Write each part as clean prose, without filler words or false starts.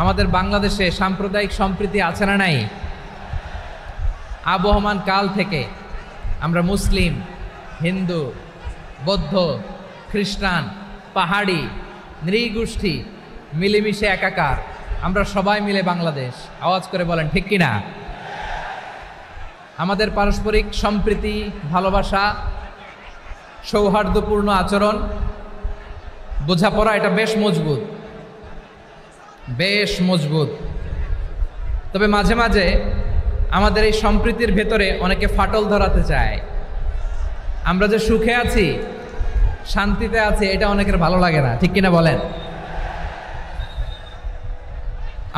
আমাদের বাংলাদেশে সাম্প্রদায়িক সম্প্রীতি আছে না নাই? আবহমান কাল থেকে আমরা মুসলিম, হিন্দু, বৌদ্ধ, খ্রিস্টান, পাহাড়ি, নৃগোষ্ঠী মিলেমিশে একাকার, আমরা সবাই মিলে বাংলাদেশ। আওয়াজ করে বলেন ঠিক কিনা? আমাদের পারস্পরিক সম্প্রীতি, ভালোবাসা, সৌহার্দ্যপূর্ণ আচরণ, বোঝাপড়া এটা বেশ মজবুত, বেশ মজবুত। তবে মাঝে মাঝে আমাদের এই সম্প্রীতির ভেতরে অনেকে ফাটল ধরাতে চায়। আমরা যে সুখে আছি, শান্তিতে আছি, এটা অনেকের ভালো লাগে না, ঠিক কিনা বলেন?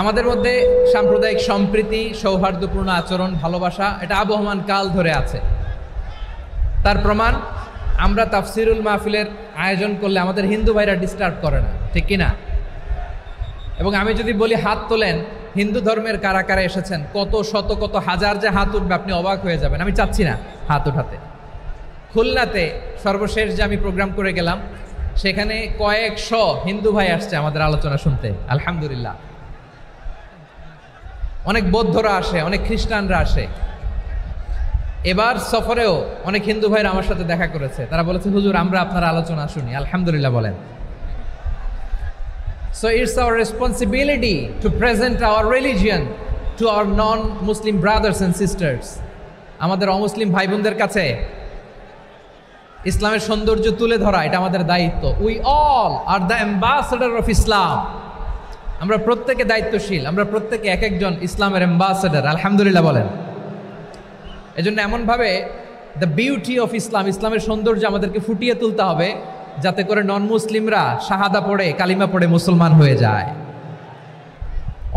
আমাদের মধ্যে সাম্প্রদায়িক সম্প্রীতি, সৌহার্দ্যপূর্ণ আচরণ, ভালোবাসা এটা আবহমান কাল ধরে আছে। তার প্রমাণ আমরা তাফসিরুল মাহফিলের আয়োজন করলে আমাদের হিন্দু ভাইরা ডিস্টার্ব করে না, ঠিক কিনা? এবং আমি যদি বলি হাত তোলেন, হিন্দু ধর্মের কারা কারা এসেছেন, কত শত কত হাজার যে হাত উঠবে, আপনি অবাক হয়ে যাবেন। আমি চাচ্ছি না হাত উঠাতে। খুলনাতে সর্বশেষ যে আমি প্রোগ্রাম করে গেলাম, সেখানে কয়েকশো হিন্দু ভাই আসছে আমাদের আলোচনা শুনতে, আলহামদুলিল্লাহ। অনেক বৌদ্ধরা আসে, অনেক খ্রিস্টানরা আসে। এবার সফরেও অনেক হিন্দু ভাইরা আমার সাথে দেখা করেছে। তারা বলেছে, হুজুর আমরা আপনার আলোচনা শুনি, আলহামদুলিল্লাহ বলেন। So it's our responsibility to present our religion to our non-Muslim brothers and sisters. আমাদের অমুসলিম ভাই বোনদের কাছে ইসলামের সৌন্দর্য তুলে ধরা এটা আমাদের দায়িত্ব। We all are the ambassador of Islam. আমরা প্রত্যেকে দায়িত্বশীল, আমরা প্রত্যেকে এক একজন ইসলামের অ্যাম্বাসেডর, আলহামদুলিল্লাহ বলেন। এজন্য এমনভাবে দ্য বিউটি অফ ইসলাম, ইসলামের সৌন্দর্য আমাদেরকে ফুটিয়ে তুলতে হবে, যাতে করে নন মুসলিমরা শাহাদা পড়ে, কালিমা পড়ে মুসলমান হয়ে যায়।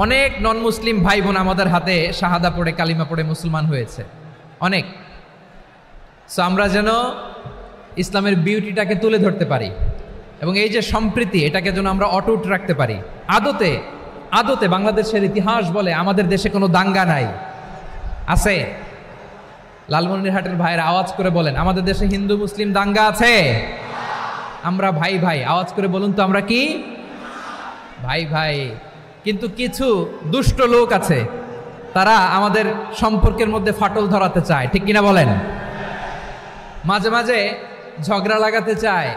অনেক নন মুসলিম ভাই বোন আমাদের হাতে শাহাদা পড়ে, কালিমা পড়ে মুসলমান হয়েছে, অনেক। সো আমরা যেন ইসলামের বিউটিটাকে তুলে ধরতে পারি এবং এই যে সম্প্রীতি, এটাকে যেন আমরা অটুট রাখতে পারি। আদতে আদতে বাংলাদেশের ইতিহাস বলে আমাদের দেশে কোনো দাঙ্গা নাই, আছে? লালমনিরহাটের ভাইয়ের আওয়াজ করে বলেন, আমাদের দেশে হিন্দু মুসলিম দাঙ্গা আছে? আমরা ভাই ভাই, আওয়াজ করে বলুন তো, আমরা কি ভাই ভাই? কিন্তু কিছু দুষ্ট লোক আছে, তারা আমাদের সম্পর্কের মধ্যে ফাটল ধরাতে চায়, ঠিক কিনা বলেন? মাঝে মাঝে ঝগড়া লাগাতে চায়।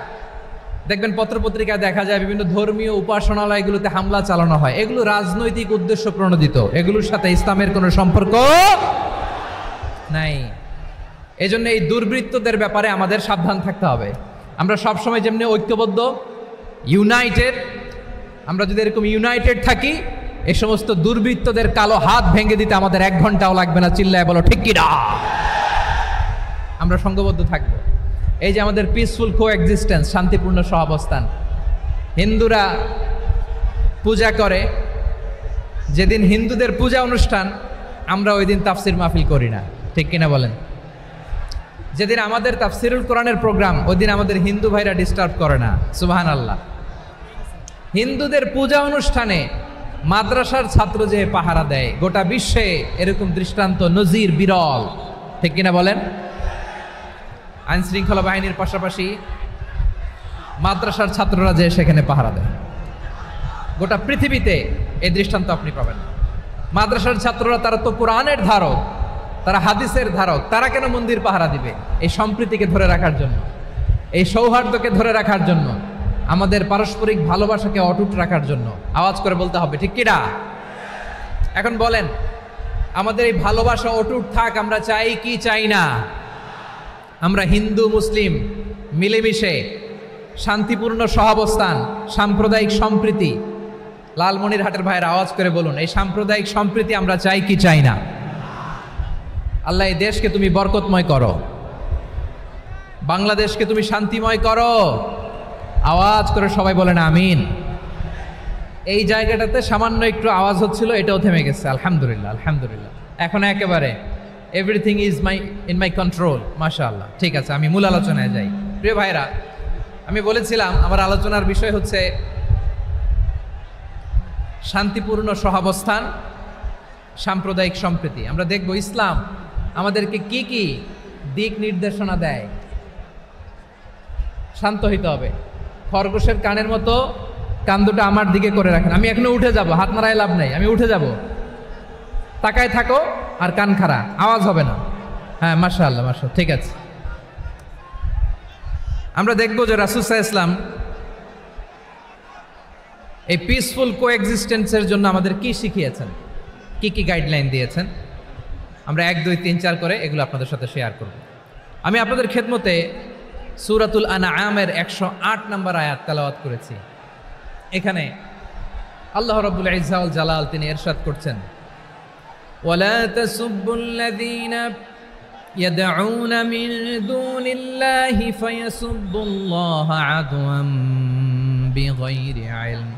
দেখবেন পত্রপত্রিকায় দেখা যায় বিভিন্ন ধর্মীয় উপাসনালয়গুলোতে হামলা চালানো হয়। এগুলো রাজনৈতিক উদ্দেশ্য প্রণোদিত, এগুলোর সাথে ইসলামের কোনো সম্পর্ক নাই। এজন্য এই দুর্বৃত্তদের ব্যাপারে আমাদের সাবধান থাকতে হবে। আমরা সবসময় যেমনি ঐক্যবদ্ধ, ইউনাইটেড, আমরা যদি এরকম ইউনাইটেড থাকি, এই সমস্ত দুর্বৃত্তদের কালো হাত ভেঙে দিতে আমাদের 1 ঘন্টাও লাগবে না। চিল্লায় বলো ঠিক কিনা? আমরা সংঘবদ্ধ থাকবো। এই যে আমাদের পিসফুল কোএক্সিস্টেন্স, শান্তিপূর্ণ সহাবস্থান। হিন্দুরা পূজা করে, যেদিন হিন্দুদের পূজা অনুষ্ঠান, আমরা ওই দিন তাফসির মাহফিল করি না, ঠিক কিনা বলেন? যেদিন আমাদের তাফসিরুল কোরআনের প্রোগ্রাম, ওই দিন আমাদের হিন্দু ভাইরা ডিস্টার্ব করে না, সুবহানাল্লাহ। হিন্দুদের পূজা অনুষ্ঠানে মাদ্রাসার ছাত্র যে পাহারা দেয়, গোটা বিশ্বে এরকম দৃষ্টান্ত নজির বিরল, ঠিক কিনা বলেন? আইন শৃঙ্খলা বাহিনীর পাশাপাশি মাদ্রাসার ছাত্ররা যে সেখানে পাহারা দেয়, গোটা পৃথিবীতে এই দৃষ্টান্ত আপনি পাবেন। মাদ্রাসার ছাত্ররা, তারা তো কোরআনের ধারক, তারা হাদিসের ধারক, তারা কেন মন্দির পাহারা দিবে? এই সম্প্রীতিকে ধরে রাখার জন্য, এই সৌহার্দ্যকে ধরে রাখার জন্য, আমাদের পারস্পরিক ভালোবাসাকে অটুট রাখার জন্য। আওয়াজ করে বলতে হবে ঠিক কিনা? এখন বলেন, আমাদের এই ভালোবাসা অটুট থাক, আমরা চাই কি চাই না? আমরা হিন্দু মুসলিম মিলেমিশে শান্তিপূর্ণ সহাবস্থান, সাম্প্রদায়িক সম্প্রীতি, লালমনিরহাটের ভাইয়ের আওয়াজ করে বলুন, এই সাম্প্রদায়িক সম্প্রীতি আমরা চাই কি চাই না? আল্লাহ এই দেশকে তুমি বরকতময় করো, বাংলাদেশকে তুমি শান্তিময় করো। আওয়াজ করে সবাই বলেন আমিন। এই জায়গাটাতে সামান্য একটু আওয়াজ হচ্ছিল, এটাও থেমে গেছে, আলহামদুলিল্লাহ আলহামদুলিল্লাহ। এখন একেবারে everything is in my control, মাশাআল্লাহ। ঠিক আছে, আমি মূল আলোচনায় যাই। প্রিয় ভাইরা, আমি বলেছিলাম আমার আলোচনার বিষয় হচ্ছে শান্তিপূর্ণ সহাবস্থান, সাম্প্রদায়িক সম্প্রীতি। আমরা দেখব ইসলাম আমাদেরকে কি কি দিক নির্দেশনা দেয়। শান্ত হইতে হবে, খরগোশের কানের মতো কান দুটো আমার দিকে করে রাখেন। আমি এখনো উঠে যাব, হাত নাড়ায় লাভ নাই, আমি উঠে যাব। তাকায় থাকো আর কান খাড়া, আওয়াজ হবে না। হ্যাঁ, মাশাআল্লাহ, মাশাআল্লাহ, ঠিক আছে। আমরা দেখব যে রাসূল সাল্লাল্লাহু আলাইহি ওয়াসাল্লাম এই পিসফুল কোএক্সিস্টেন্সের জন্য আমাদের কি শিখিয়েছেন, কি কি গাইডলাইন দিয়েছেন। আমরা 1, 2, 3, 4 করে এগুলো আপনাদের সাথে শেয়ার করব। আমি আপনাদের খেদমতে সূরাতুল আনআমের 108 নম্বর আয়াত তেলাওয়াত করেছি। এখানে আল্লাহ রাব্বুল ইজ্জা ওয়াল জালাল তিনি ইরশাদ করছেন, ওয়ালা তাসুব্বুল্লাযীনা ইয়াদউনা মিন দুনিল্লাহি ফায়াসুব্বুল্লাহা আদওয়াম বিগাইরি ইলম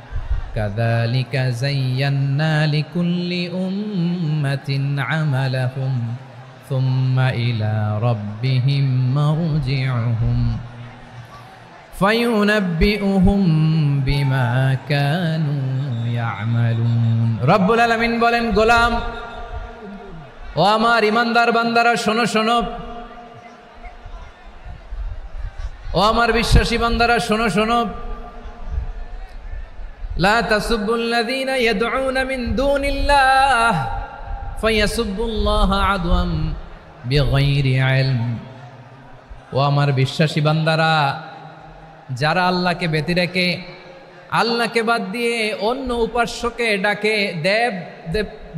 কাযালিকা যায়্যান্না লিকুল্লি উম্মাতিন আমালাহুম সুম্মা ইলা রাব্বিহিম মারজিউহুম ফায়ুনাব্বিউহুম বিমা কানু ইয়ামালুন। রব্বুল আলামিন বলেন, গোলাম ও আমার ইমানদার বান্দারা শোনো শোনো, ও আমার বিশ্বাসী বান্দারা শোনো শোনো, লা তাসুব্বুল্লাযীনা ইয়াদউনা মিন দুনিল্লাহ ফায়াসুব্বুল্লাহা আদওয়াম বিগাইরি ইলম। ও আমার বিশ্বাসী বান্দারা, যারা আল্লাহকে ব্যতি রেখে, আল্লাহকে বাদ দিয়ে অন্য উপাস্যকে ডাকে,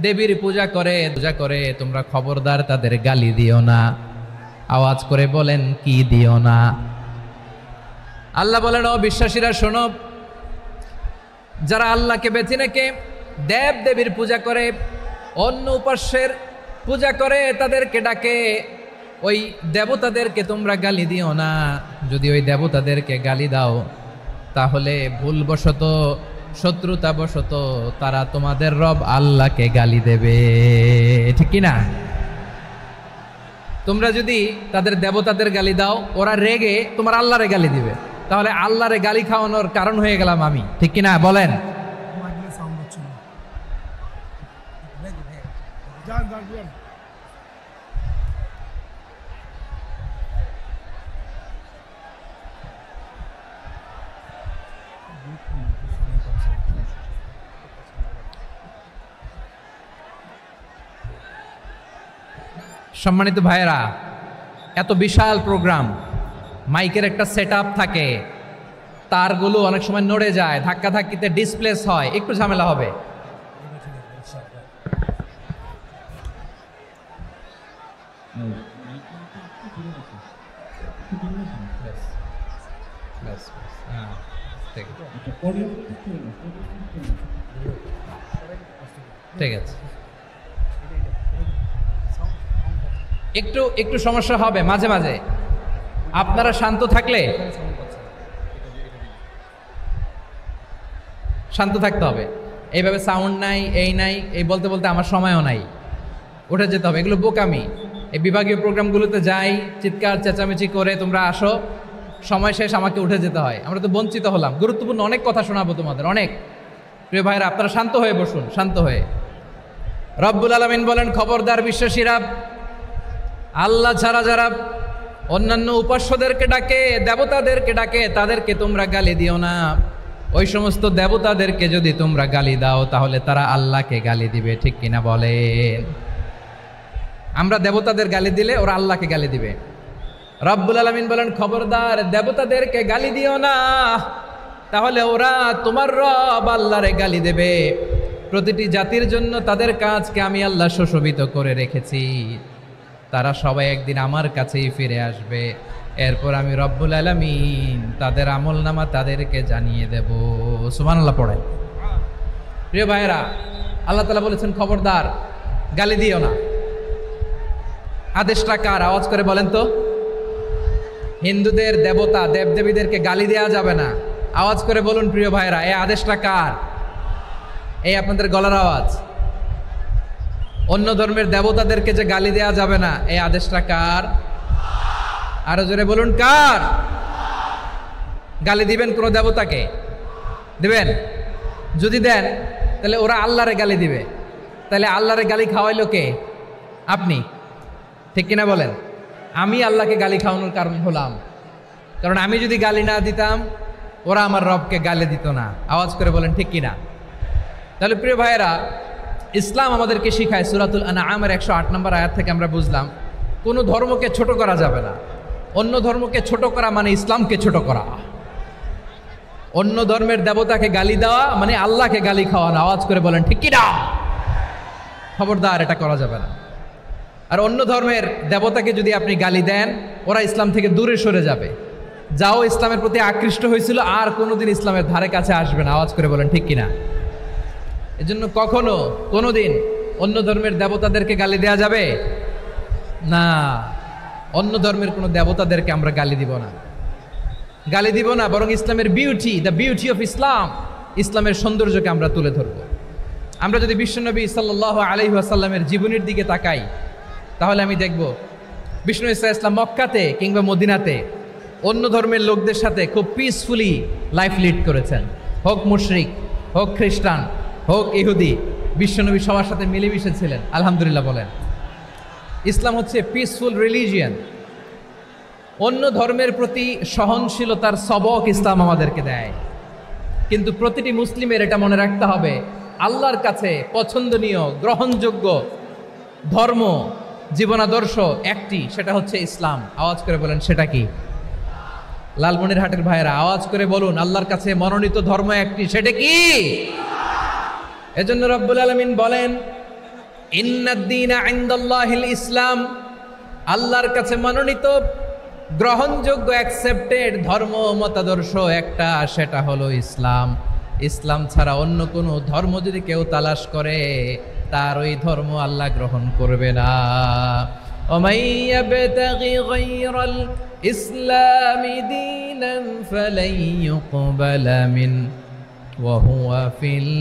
দেবীর পূজা করে, তোমরা খবরদার তাদের গালি দিও না। আওয়াজ করে বলেন, কি দিও না? আল্লাহ বলেন, ও বিশ্বাসীরা শোনো, যারা আল্লাহকে বেছে রেখে দেবীর পূজা করে, অন্য উপাস্যের পূজা করে, তাদেরকে ডাকে, ওই দেবতাদেরকে তোমরা গালি দিও না। যদি ওই দেবতাদেরকে গালি দাও তাহলে ভুলবশত, শত্রুতাবশত তারা তোমাদের রব আল্লাহকে গালি দেবে, ঠিক কি না? তোমরা যদি তাদের দেবতাদের গালি দাও, ওরা রেগে তোমার আল্লাহরে গালি দিবে, তাহলে আল্লাহরে গালি খাওয়ানোর কারণ হয়ে গেলাম আমি, ঠিক কি না? বলেন। সম্মানিত ভাইয়েরা, এত বিশাল প্রোগ্রাম, মাইকের একটা সেটআপ থাকে, তারগুলো অনেক সময় নড়ে যায়, ধাক্কা ধাক্কিতে ডিসপ্লেস হয়, একটু ঝামেলা হবে। ঠিক আছে, একটু একটু সমস্যা হবে মাঝে মাঝে। আপনারা শান্ত থাকলে, শান্ত থাকতে হবে। এইভাবে সাউন্ড নাই, এই নাই, এই বলতে বলতে আমার সময়ও নাই, উঠে যেতে হবে, এগুলো বোকামি। এই বিভাগীয় প্রোগ্রামগুলোতে যাই, চিৎকার চেঁচামেচি করে তোমরা আসো, সময় শেষ, আমাকে উঠে যেতে হয়। আমরা তো বঞ্চিত হলাম, গুরুত্বপূর্ণ অনেক কথা শোনাবো তোমাদের, অনেক। প্রিয় ভাইরা, আপনারা শান্ত হয়ে বসুন, শান্ত হয়ে। রব্বুল আলামিন বলেন, খবরদার বিশ্বাসীরা, আল্লাহ ছাড়া যারা অন্যান্য উপাস্যদেরকে ডাকে, দেবতাদেরকে ডাকে, তাদেরকে তোমরা গালি দিও না। ওই সমস্ত দেবতাদেরকে যদি তোমরা গালি দাও তাহলে তারা আল্লাহকে গালি দিবে, ঠিক কিনা বলেন? আমরা দেবতাদের গালি দিলে ওরা আল্লাহকে গালি দিবে। রব্বুল আলামিন বলেন, খবরদার দেবতাদেরকে গালি দিও না, তাহলে ওরা তোমার রব আল্লাহরে গালি দেবে। প্রতিটি জাতির জন্য তাদের কাজকে আমি আল্লাহ সুশোভিত করে রেখেছি, তারা সবাই একদিন আমার কাছেই ফিরে আসবে। এরপর আমি রব্বুল আলামিন তাদের আমলনামা তাদেরকে জানিয়ে দেব। সুবহানাল্লাহ পড়ে। প্রিয় ভাইয়েরা, আল্লাহ তাআলা বলেছেন, খবরদার গালি দিও না। আদেশটা কার? আওয়াজ করে বলেন তো। হিন্দুদের দেবতা দেবদেবীদেরকে গালি দেওয়া যাবে না, আওয়াজ করে বলুন প্রিয় ভাইয়েরা, এই আদেশটা কার? এই আপনাদের গলার আওয়াজ। অন্য ধর্মের দেবতাদেরকে যে গালি দেওয়া যাবে না, এই আদেশটা কার? আরো জোরে বলুন, কার? গালি দিবেন কোন দেবতাকে? দিবেন? যদি দেন তাহলে ওরা আল্লাহরে গালি দিবে, তাহলে আল্লাহরে গালি খাওয়াইলো কে? আপনি, ঠিক কিনা বলেন? আমি আল্লাহকে গালি খাওয়ানোর কারণ হলাম, কারণ আমি যদি গালি না দিতাম ওরা আমার রবকে গালি দিত না। আওয়াজ করে বলেন ঠিক কিনা? তাহলে প্রিয় ভাইয়েরা, ইসলাম আমাদেরকে শিখায়, সূরাতুল আনআমের 108 নম্বর আয়াত থেকে আমরা বুঝলাম কোনো ধর্মকে ছোট করা যাবে না। অন্য ধর্মকে ছোট করা মানে ইসলামকে ছোট করা। অন্য ধর্মের দেবতাকে গালি দেওয়া মানে আল্লাহকে গালি খাওয়া না। আওয়াজ করে বলেন ঠিক কিনা? খবরদার, এটা করা যাবে না। আর অন্য ধর্মের দেবতাকে যদি আপনি গালি দেন, ওরা ইসলাম থেকে দূরে সরে যাবে। যাও ইসলামের প্রতি আকৃষ্ট হয়েছিল আর কোনোদিন ইসলামের ধারে কাছে আসবে না। আওয়াজ করে বলেন ঠিক কিনা? এজন্য কখনো কোনোদিন অন্য ধর্মের দেবতাদেরকে গালি দেয়া যাবে না। অন্য ধর্মের কোনো দেবতাদেরকে আমরা গালি দিব না, গালি দিব না, বরং ইসলামের beauty, the beauty of Islam, ইসলামের সৌন্দর্যকে আমরা তুলে ধরব। আমরা যদি বিশ্বনবী সাল্লাল্লাহু আলাইহি ওয়াসাল্লামের জীবনের দিকে তাকাই, তাহলে আমি দেখব বিষ্ণু ইসলাম মক্কাতে কিংবা মদিনাতে অন্য ধর্মের লোকদের সাথে খুব পিসফুলি লাইফ লিড করেছেন। হোক মুশরিক, হোক খ্রিস্টান, হোক ইহুদি, বিশ্বনবী সবার সাথে মিলেমিশে ছিলেন। আলহামদুলিল্লাহ বলেন। ইসলাম হচ্ছে পিসফুল রিলিজিয়ান। অন্য ধর্মের প্রতি সহনশীলতার সবক ইসলাম আমাদেরকে দেয়। কিন্তু প্রতিটি মুসলিমের এটা মনে রাখতে হবে, আল্লাহর কাছে পছন্দনীয় গ্রহণযোগ্য ধর্ম, জীবনাদর্শ একটি, সেটা হচ্ছে ইসলাম। আওয়াজ করে বলেন সেটা কি? লালমনিরহাটের ভাইয়েরা আওয়াজ করে বলুন, আল্লাহর কাছে মনোনীত ধর্ম একটি, সেটা কি? এজন্য রব্বুল আলামিন বলেন, ইন্নাদ-দীনা ইনদাল্লাহিল ইসলাম, আল্লাহর কাছে মনোনীত গ্রহণযোগ্য অ্যাকসেপ্টেড ধর্ম মতাদর্শ একটা, সেটা হলো ইসলাম। ইসলাম ছাড়া অন্য কোনো ধর্ম যদি কেউ তালাশ করে, তার ওই ধর্ম আল্লাহ গ্রহণ করবে না। ওমাই ইয়াবতাগি গায়রাল ইসলামি দীনান ফালাই ইউকবালা মিন ওয়া হুয়া ফিল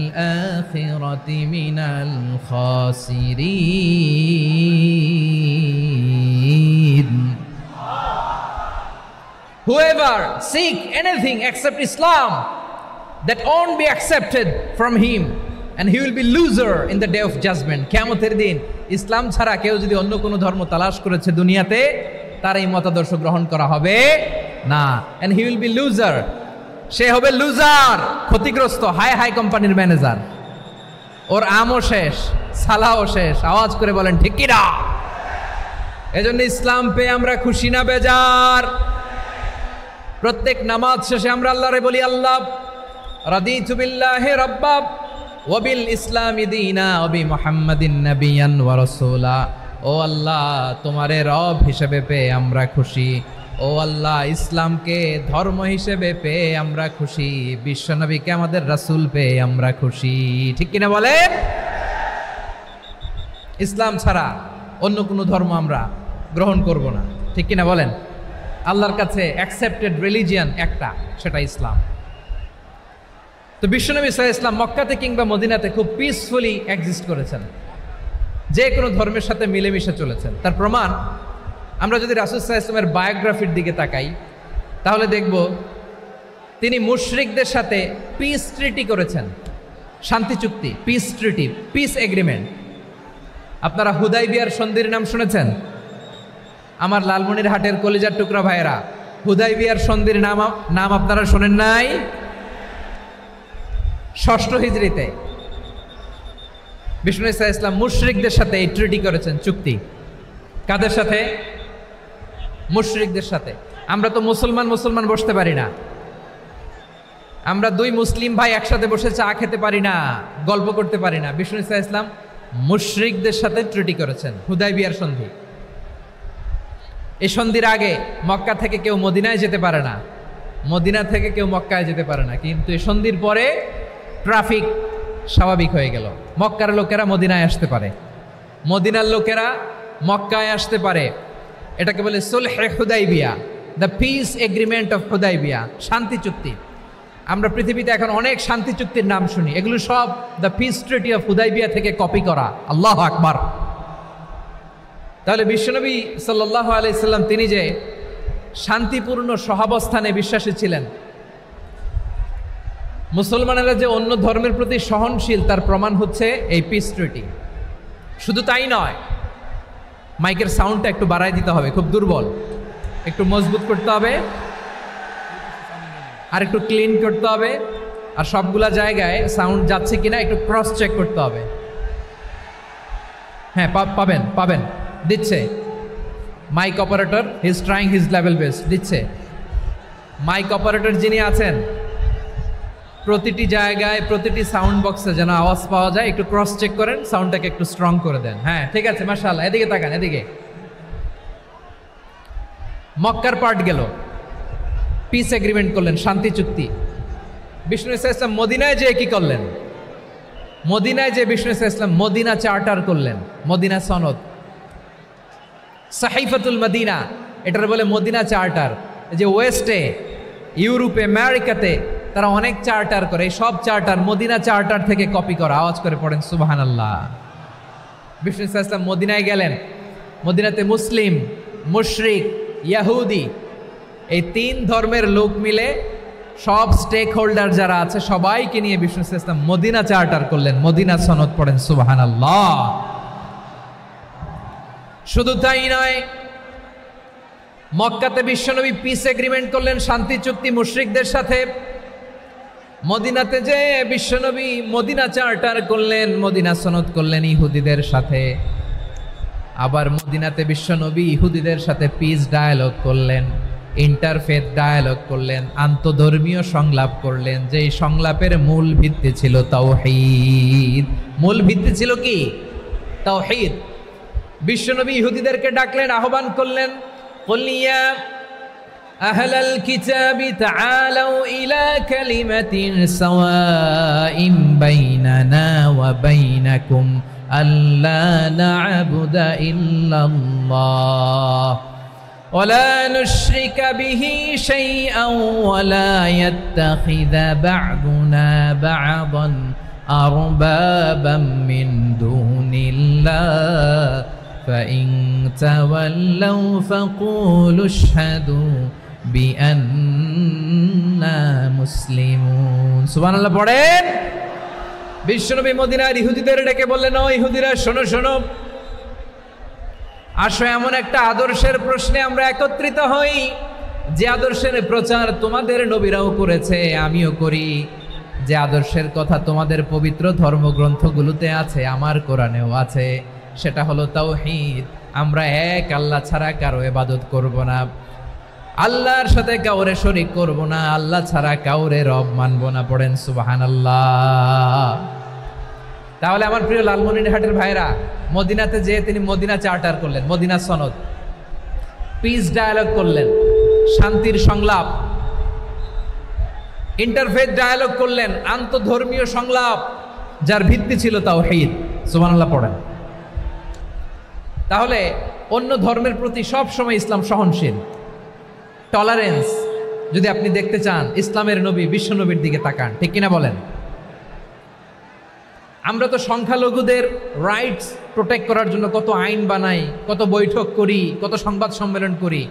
আখিরাতি মিনাল খাসিরিন। Whoever seek anything except Islam, that won't be accepted from him, and he will be loser in the day of judgment. কিয়ামতের দিন ইসলাম ছাড়া কেউ যদি অন্য কোনো ধর্ম তালাশ করেছে দুনিয়াতে, তার এই মতাদর্শ গ্রহণ করা হবে না। and he will be loser, সে হবে লুজার, ক্ষতিগ্রস্ত, হাই হাই কোম্পানির ম্যানেজার। ওর আমও শেষ, সালাও শেষ। আওয়াজ করে বলেন ঠিক কি না? এজন্য ইসলাম পেয়ে আমরা খুশি না বেজার? প্রত্যেক নামাজ শেষে আমরা আল্লাহরে বলি, আল্লাহ রাদিতু বিল্লাহি রাব্বা ওয়া বিল ইসলামি দীনা ওয়া বি মুহাম্মাদিন নাবিয়ান ওয়া রাসূলা। ও আল্লাহ, তোমারে রব হিসেবে পেয়ে আমরা খুশি। ও আল্লাহ, ইসলামকে ধর্ম হিসেবে পেয়ে আমরা খুশি। বিশ্বনবীকে আমাদের রাসূল পেয়ে আমরা খুশি। ঠিক কিনা বলেন? ইসলাম ছাড়া অন্য কোনো ধর্ম আমরা গ্রহণ করব না। ঠিক কিনা বলেন? আল্লাহর কাছে অ্যাকসেপ্টেড রিলিজিয়ান একটা, সেটা ইসলাম। তো বিশ্বনবী সাল্লাল্লাহু আলাইহি ওয়াসাল্লাম মক্কাতে কিংবা মদিনাতে খুব পিসফুলি এক্সিস্ট করেছেন, যে কোনো ধর্মের সাথে মিলেমিশে চলেছেন। তার প্রমাণ আমরা যদি রাসূল সাল্লাল্লাহু আলাইহি ওয়াসাল্লামের বায়োগ্রাফির দিকে তাকাই, তাহলে দেখব তিনি মুশরিকদের সাথে পিস ট্রিটি করেছেন, শান্তি চুক্তি, পিস ট্রিটি, পিস এগ্রিমেন্ট। আপনারা হুদাইবিয়ার সন্ধির নাম শুনেছেন? আমার লালমনিরহাটের কলিজার টুকরা ভাইয়েরা, হুদাইবিয়ার সন্ধির নাম আপনারা শোনেন নাই? 6ষ্ঠ হিজরিতে বিষ্ণু সাল্লাল্লাহু আলাইহি ওয়াসাল্লাম মুশরিকদের সাথে এই ট্রিটি করেছেন, চুক্তি। কাদের সাথে? মুশরিকদের সাথে। আমরা তো মুসলমান বসতে পারি না। আমরা দুই মুসলিম ভাই একসাথে বসে চা খেতে পারি না, গল্প করতে পারি না। বিষ্ণু সাল্লাল্লাহু আলাইহি ওয়াসাল্লাম মুশরিকদের সাথে ট্রিটি করেছেন, হুদাইবিয়ার সন্ধি। এই সন্ধির আগে মক্কা থেকে কেউ মদিনায় যেতে পারে না, মদিনা থেকে কেউ মক্কায় যেতে পারে না। কিন্তু এই সন্ধির পরে ট্রাফিক স্বাভাবিক হয়ে গেল। মক্কার লোকেরা মদিনায় আসতে পারে, মদিনার লোকেরা মক্কায় আসতে পারে। এটাকে বলে সুলহে Hudaybiyyah, the peace agreement of Hudaybiyyah, শান্তি চুক্তি। আমরা পৃথিবীতে এখন অনেক শান্তি চুক্তির নাম শুনি, এগুলো সব the piece treaty of Hudaibiya থেকে কপি করা। আল্লাহু আকবার। তাহলে বিশ্বনবী সাল্লাল্লাহু আলাইহি সাল্লাম তিনি যে শান্তিপূর্ণ সহাবস্থানে বিশ্বাসী ছিলেন, মুসলমানেরা যে অন্য ধর্মের প্রতি সহনশীল, তার প্রমাণ হচ্ছে এই পিস ট্রিটি। শুধু তাই নয়, মাইকের সাউন্ডটা একটু বাড়ায় দিতে হবে, খুব দুর্বল, একটু মজবুত করতে হবে। আর একটু ক্লিন করতে হবে, আর সবগুলা জায়গায় সাউন্ড যাচ্ছে কিনা একটু ক্রস চেক করতে হবে। হ্যাঁ, পাবেন দিচ্ছে mic operator, he is trying his level best, দিচ্ছে। মাইক অপারেটর যিনি আছেন, প্রতিটি জায়গায় প্রতিটি সাউন্ড বক্সে যেন আওয়াজ পাওয়া যায়, একটু ক্রস চেক করেন, সাউন্ডটাকে একটু স্ট্রং করে দেন। হ্যাঁ, ঠিক আছে, মাশাআল্লাহ। এদিকে তাকান, এদিকে। মক্কার পার্ট গেল, পিস এগ্রিমেন্ট করলেন, শান্তি চুক্তি। বিষ্ণু ইসলাম মদিনায় যে কি করলেন? মদিনায় যে বিষ্ণু ইসলাম মদিনা চার্টার করলেন, মদিনা সনদ, সাহিফাতুল মদিনা, এটার বলে মদিনা চার্টার। যে ওয়েস্টে, ইউরোপে, আমেরিকাতে তারা অনেক চার্টার করে, এই সব চার্টার মদিনা চার্টার থেকে কপি করা। আওয়াজ করে পড়েন সুবহানাল্লাহ। বিষ্ণু ইসলাম মদিনায় গেলেন, মদিনাতে মুসলিম, মুশরিক, ইয়াহুদি, এই তিন ধর্মের লোক মিলে সব স্টেক হোল্ডার যারা আছে সবাইকে নিয়ে বিষ্ণু ইসলাম মদিনা চার্টার করলেন, মদিনা সনদ। পড়েন সুবহানাল্লাহ। শুধু তাই নয়, মক্কাতে বিশ্বনবী পিস এগ্রিমেন্ট করলেন, শান্তি চুক্তি মুশরিকদের সাথে। মদিনাতে যে বিশ্বনবী মদিনা চার্টার করলেন, মদিনা সনদ করলেন ইহুদিদের সাথে। আবার মদিনাতে বিশ্বনবী ইহুদিদের সাথে পিস ডায়ালগ করলেন, ইন্টারফেথ ডায়ালগ করলেন, আন্তধর্মীয় সংলাপ করলেন, যেই সংলাপের মূল ভিত্তি ছিল তাওহীদ। মূল ভিত্তি ছিল কি? তাওহীদ। বিশ্বনবী ইহুদিদেরকে ডাকলেন, আহ্বান করলেন, কুল ইয়া আহলাল কিতাবি তাআলাউ ইলা কালিমাতিন সাওয়াইন বাইনানা ওয়া বাইনাকুম আল্লা না'বুদা ইল্লাল্লাহ ولا نشرك به شيئا ولا يتخذ بعضنا بعضا أربابا من دون الله فإن تولوا فقولوا اشهدوا بأننا مسلمون سبحان الله পড়েন। বিশ্বনবী মদিনার ইহুদিদের ডেকে বললেন, ও ইহুদিরা, শোনো শোনো, আসো এমন একটা আদর্শের প্রশ্নে আমরা একত্রিত হই, যে আদর্শের প্রচার তোমাদের নবীরাও করেছে, আমিও করি, যে আদর্শের কথা তোমাদের পবিত্র ধর্মগ্রন্থগুলোতে আছে, আমার কোরআনেও আছে, সেটা হলো তাওহীদ। আমরা এক আল্লাহ ছাড়া কারো ইবাদত করব না, আল্লাহর সাথে কাউরে শরীক করব না, আল্লাহ ছাড়া কাউরে রব মানব না। পড়েন সুবহানাল্লাহ। তাহলে আমার প্রিয় লালমনিরহাটের ভাইরা, মদিনাতে যে তিনি মদিনা চার্টার করলেন, মদিনা সনদ, পিস ডায়ালগ করলেন, শান্তির সংলাপ, ইন্টারফেথ ডায়ালগ করলেন, আন্তধর্মীয় সংলাপ, যার ভিত্তি ছিল তাওহীদ। সুবহানাল্লাহ পড়েন। তাহলে অন্য ধর্মের প্রতি সব সময় ইসলাম সহনশীল, টলারেন্স। যদি আপনি দেখতে চান ইসলামের নবী বিশ্ব নবীর দিকে তাকান, ঠিক কিনা বলেন? আমরা তো সংখ্যালঘুদের রাইটস প্রোটেক্ট করার জন্য কত আইন বানাই, কত বৈঠক করি, কত সংবাদ সম্মেলন করি।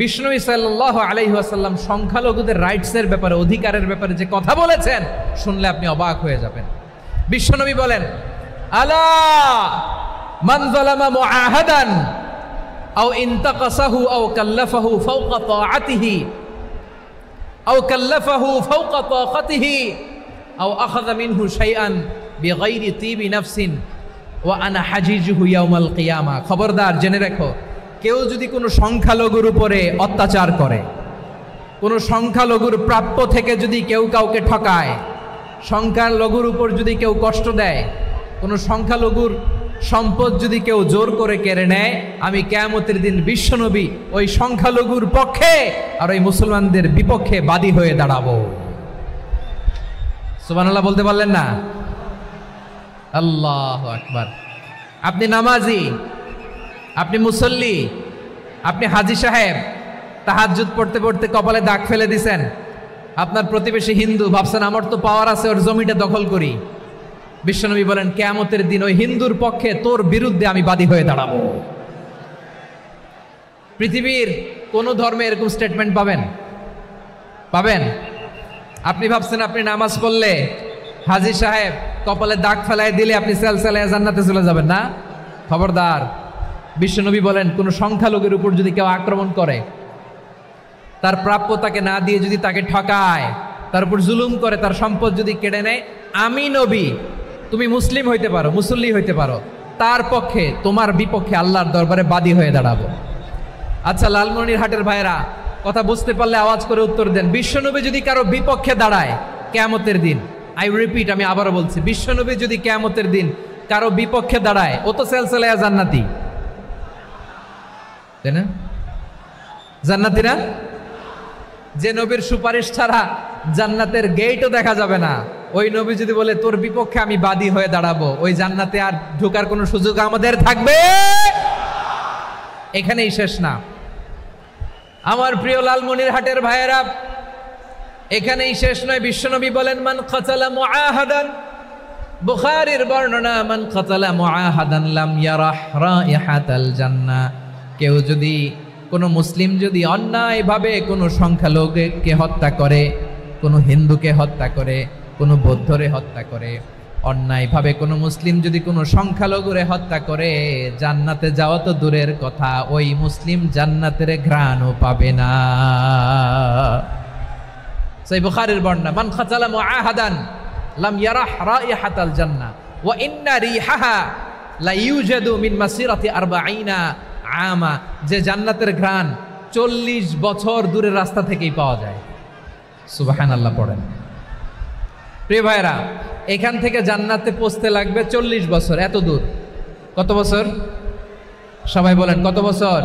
বিষ্ণু সাল্লাল্লাহু আলাইহি ওয়াসাল্লাম সংখ্যালঘুদের রাইটসের ব্যাপারে, অধিকারের ব্যাপারে যে কথা বলেছেন, শুনলে আপনি অবাক হয়ে যাবেন। বিশ্বনবী বলেন, আলা মান যালামা মুআহাদান আও ইনতাকাসাহু আও কাল্লাফাহু ফাওকা তাআতিহি আও কাল্লাফাহু ফাওকা তাকাতিহি আও আখাযা মিনহু শাইআন বিগাইরি তিবি নাফসিন ওয়া আনা হাজিজুহু ইয়াউমাল কিয়ামা। খবরদার, জেনে রাখো, কেউ যদি কোনো সংখ্যালঘুর উপরে অত্যাচার করে, কোনো সংখ্যালঘুর প্রাপ্য থেকে যদি কেউ কাউকে ঠকায়, সংখ্যালঘুর উপর যদি কেউ কষ্ট দেয়, কোনো সংখ্যালঘুর সম্পদ যদি কেউ জোর করে কেড়ে নেয়, আমি কিয়ামতের দিন বিশ্বনবী ওই সংখ্যালঘুর পক্ষে আর ওই মুসলমানদের বিপক্ষে বাদী হয়ে দাঁড়াবো। সুবহানাল্লাহ বলতে পারলেন না? আল্লাহু আকবার। আপনি নামাজি, আপনি মুসল্লি, আপনি হাজী সাহেব, তাহাজ্জুদ পড়তে পড়তে কপালে দাগ ফেলে দিছেন, আপনার প্রতিবেশী হিন্দু, ভাবছেন আমার তো পাওয়ার আছে, ওর জমিটা দখল করি। বিশ্বনবী বলেন, কিয়ামতের দিন ওই হিন্দুর পক্ষে তোর বিরুদ্ধে আমি বাদী হয়ে দাঁড়াবো। পৃথিবীর কোন ধর্মে এরকম স্টেটমেন্ট পাবেন? পাবেন? আপনি ভাবছেন আপনি নামাজ পড়লে হাজী সাহেব কপালে দাগ ফেলায় দিলে আপনি সেলসেলায় জান্নাতে চলে যাবেন না? খবরদার। বিশ্বনবী বলেন, কোন সংখ্যালঘুর উপর যদি কেউ আক্রমণ করে, তার প্রাপ্যতাকে না দিয়ে যদি তাকে ঠকায়, তার উপর জুলুম করে, তার সম্পদ যদি কেড়ে নেয়, আমি নবী, তুমি মুসলিম হইতে পারো, মুসল্লি হইতে পারো, তার পক্ষে তোমার বিপক্ষে আল্লাহর দরবারে বাদী হয়ে দাঁড়াবো। আচ্ছা লালমনিরহাটের ভাইরা, কথা বুঝতে পারলে আওয়াজ করে উত্তর দেন। বিশ্বনবী যদি কারো বিপক্ষে দাঁড়ায় কিয়ামতের দিন, আই রিপিট, আমি আবারও বলছি, বিশ্বনবী যদি কিয়ামতের দিন কারো বিপক্ষে দাঁড়ায়, ও তো সেলসেলায়া জান্নাতি, তাই না? জান্নাতি না? যে নবীর সুপারিশ ছাড়া জান্নাতের গেটও দেখা যাবে না, ওই নবী যদি বলে তোর বিপক্ষে আমি বাদী হয়ে দাঁড়াবো, ওই জান্নাতে আর ঢোকার কোনো সুযোগ আমাদের থাকবে? এখানেই শেষ না আমার প্রিয় লালমনিরহাটের ভাইয়েরা, এখানেই শেষ নয়। বিশ্বনবী বলেন মান কাতালা মুআহাদান, বুখারীর বর্ণনা, মান কাতালা মুআহাদান লাম ইয়ারাহ রাইহাতাল জান্নাহ। কেউ যদি, কোনো মুসলিম যদি অন্যায়ভাবে কোনো সংখ্যালঘুকে হত্যা করে, কোনো হিন্দুকে হত্যা করে, কোনো বৌদ্ধরে হত্যা করে, অন্যায়ভাবে কোনো মুসলিম যদি কোনো সংখ্যালঘুরে হত্যা করে, জান্নাতে যাওয়া তো দূরের কথা, ওই মুসলিম জান্নাতের ঘ্রাণও পাবে না। সেই বুখারীর বর্ণনা, মান কাতালা মুআহাদান লাম ইয়ারাহ রাইহাতাল জান্নাহ ওয়া ইন্না রিহাহা লা ইউজাদু মিন মাসিরাতি 40 আমা। যে জান্নাতের ঘ্রাণ 40 বছর দূরের রাস্তা থেকেই পাওয়া যায়। সুবহানাল্লাহ পড়েন। প্রিয় ভাইরা, এখান থেকে জান্নাতে পৌঁছতে লাগবে 40 বছর। এত দূর, কত বছর? সবাই বলেন কত বছর?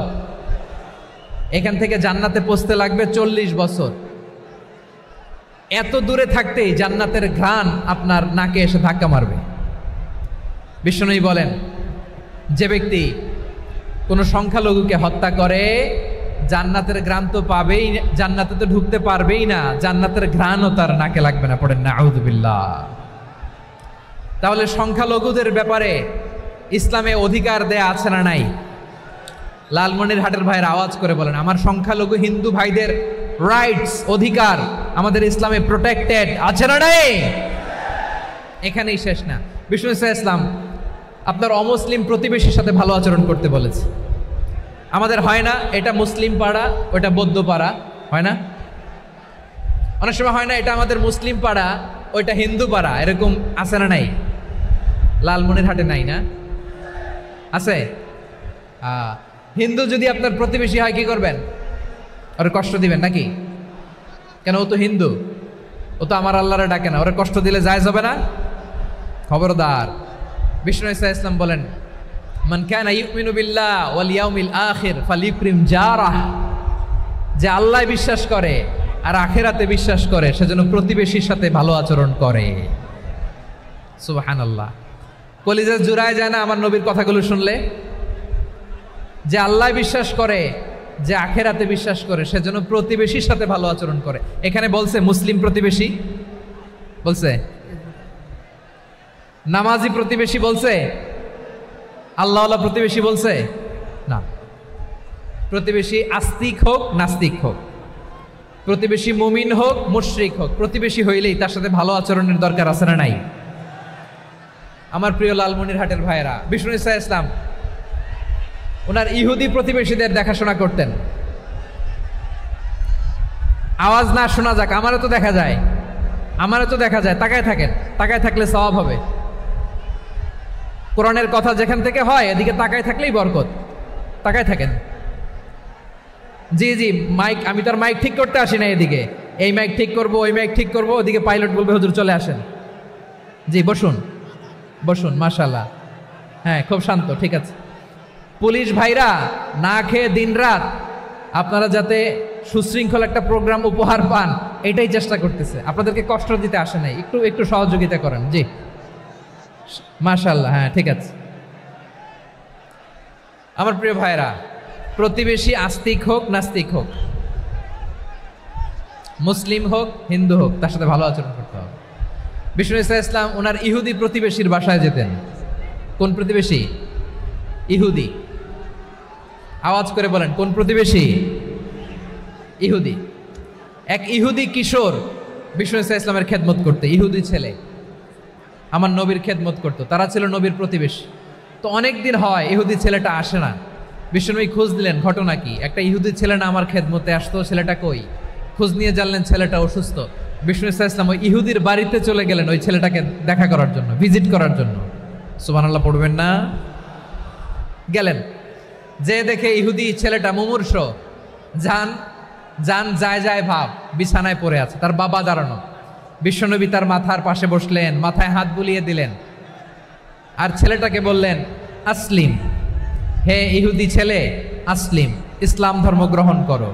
এখান থেকে জান্নাতে পৌঁছতে লাগবে 40 বছর। এত দূরে থাকতেই জান্নাতের ঘ্রাণ আপনার নাকে এসে ধাক্কা মারবে। বিষ্ণুই বলেন, যে ব্যক্তি কোনো সংখ্যালঘুকে হত্যা করে, জান্নাতের ঘ্রাণ তো পাবেই, জান্নাতে তো ঢুকতে পারবেই না, জান্নাতের ঘ্রাণও তার নাকে লাগবে না। পড়েন না আউযুবিল্লাহ। তাহলে সংখ্যালঘুদের ব্যাপারে ইসলামে অধিকার দেয়া আছে না নাই? লালমনিরহাটের ভাইয়ের আওয়াজ করে বলেন, আমার সংখ্যালঘু হিন্দু ভাইদের রাইটস, অধিকার আমাদের ইসলামে প্রোটেক্টেড আছে না নাই? এখানেই শেষ না। বিষ্ণু ইসলাম আপনার অমুসলিম প্রতিবেশীর সাথে ভালো আচরণ করতে বলেছে। আমাদের হয় না, এটা মুসলিম পাড়া, ওটা বৌদ্ধ পাড়া, হয় না? অনেক সময় হয় না, এটা আমাদের মুসলিম পাড়া, ওইটা হিন্দু পাড়া, এরকম আছে না নাই? লালমনিরহাটে নাই না? আছে? হিন্দু যদি আপনার প্রতিবেশী হয় কি করবেন? ওরে কষ্ট দিবেন নাকি? কেন? ও তো হিন্দু, ও তো আমার আল্লাহরে ডাকে না, ওরে কষ্ট দিলে জায়েজ হবে না? খবরদার। বিষ্ণু ইসলাম বলেন, মান কানা ইউমিনু বিল্লাহ ওয়াল ইয়াউমিল আখির ফালিউকরিম জারাহ। যে আল্লাহ বিশ্বাস করে আর আখিরাতে বিশ্বাস করে, সেজন্য প্রতিবেশীর সাথে ভালো আচরণ করে। সুবহানাল্লাহ। কলিজা জুড়ায় যায় না আমার নবীর কথাগুলো শুনলে? যে আল্লাহ বিশ্বাস করে, যে আখিরাতে বিশ্বাস করে, সেজন্য প্রতিবেশীর সাথে ভালো আচরণ করে। এখানে বলছে মুসলিম প্রতিবেশী, বলছে নামাজি প্রতিবেশী, বলছে আল্লাহওয়ালা প্রতিবেশী, বলছে না। প্রতিবেশী আস্তিক হোক নাস্তিক হোক, প্রতিবেশী মুমিন হোক মুশরিক হোক, প্রতিবেশী হইলেই তার সাথে ভালো আচরণের দরকার আছে না নাই? আমার প্রিয় লালমনিরহাটের ভাইয়েরা, বিষ্ণু ইসলাম ওনার ইহুদি প্রতিবেশীদের দেখাশোনা করতেন। আওয়াজ না শোনা যাক, আমারও তো দেখা যায়, আমারও তো দেখা যায়। তাকায় থাকেন, তাকায় থাকলে সওয়াব হবে। কোরআনের কথা যেখান থেকে হয়, এদিকে তাকায় থাকলেই বরকত। তাকায় থাকেন। জি জি, মাইক, আমি তার মাইক ঠিক করতে আসি না এদিকে, এই মাইক ঠিক করব, ওই মাইক ঠিক করব, ওদিকে পাইলট বলবে হুজুর চলে আসেন। জি বসুন, বসুন, মাশাআল্লাহ। হ্যাঁ, খুব শান্ত, ঠিক আছে। পুলিশ ভাইরা না খেয়ে দিনরাত আপনারা যাতে সুশৃঙ্খল একটা প্রোগ্রাম উপহার পান, এটাই চেষ্টা করতেছে। আপনাদেরকে কষ্ট দিতে আসে নাই, একটু একটু সহযোগিতা করেন। জি মাশাআল্লাহ, হ্যাঁ ঠিক আছে। আমার প্রিয় ভাইরা, প্রতিবেশী আস্তিক হোক নাস্তিক হোক, মুসলিম হোক হিন্দু হোক, তার সাথে ভালো আচরণ করতে হবে। বিষ্ণু ইসলাম ওনার ইহুদি প্রতিবেশীর বাসায় যেতেন। কোন প্রতিবেশী? ইহুদি। আওয়াজ করে বলেন, কোন প্রতিবেশী? ইহুদি। এক ইহুদি কিশোর বিষ্ণু ইসলামের খেদমত করতে, ইহুদি ছেলে আমার নবীর খেদমত করতো, তারা ছিল নবীর প্রতিবেশী। তো অনেক দিন হয় ইহুদি ছেলেটা আসে না। বিশ্বনবী খোঁজ দিলেন, ঘটনা কি? একটা ইহুদি ছেলে না আমার খেদমতে আসতো, ছেলেটা কই? খোঁজ নিয়ে জানলেন ছেলেটা অসুস্থ। বিষ্ণু ইসলাম ওই ইহুদির বাড়িতে চলে গেলেন ওই ছেলেটাকে দেখা করার জন্য, ভিজিট করার জন্য। সুবহানাল্লাহ পড়বেন না? গেলেন, যে দেখে ইহুদি ছেলেটা মুমূর্ষ, যান যান যায় যায় ভাব, বিছানায় পড়ে আছে, তার বাবা দাঁড়ানো। বিশ্বনবী তার মাথার পাশে বসলেন, মাথায় হাত বুলিয়ে দিলেন, আর ছেলেটাকে বললেন, আসলিম, হে ইহুদি ছেলে, আসলিম, ইসলাম ধর্ম গ্রহণ করো।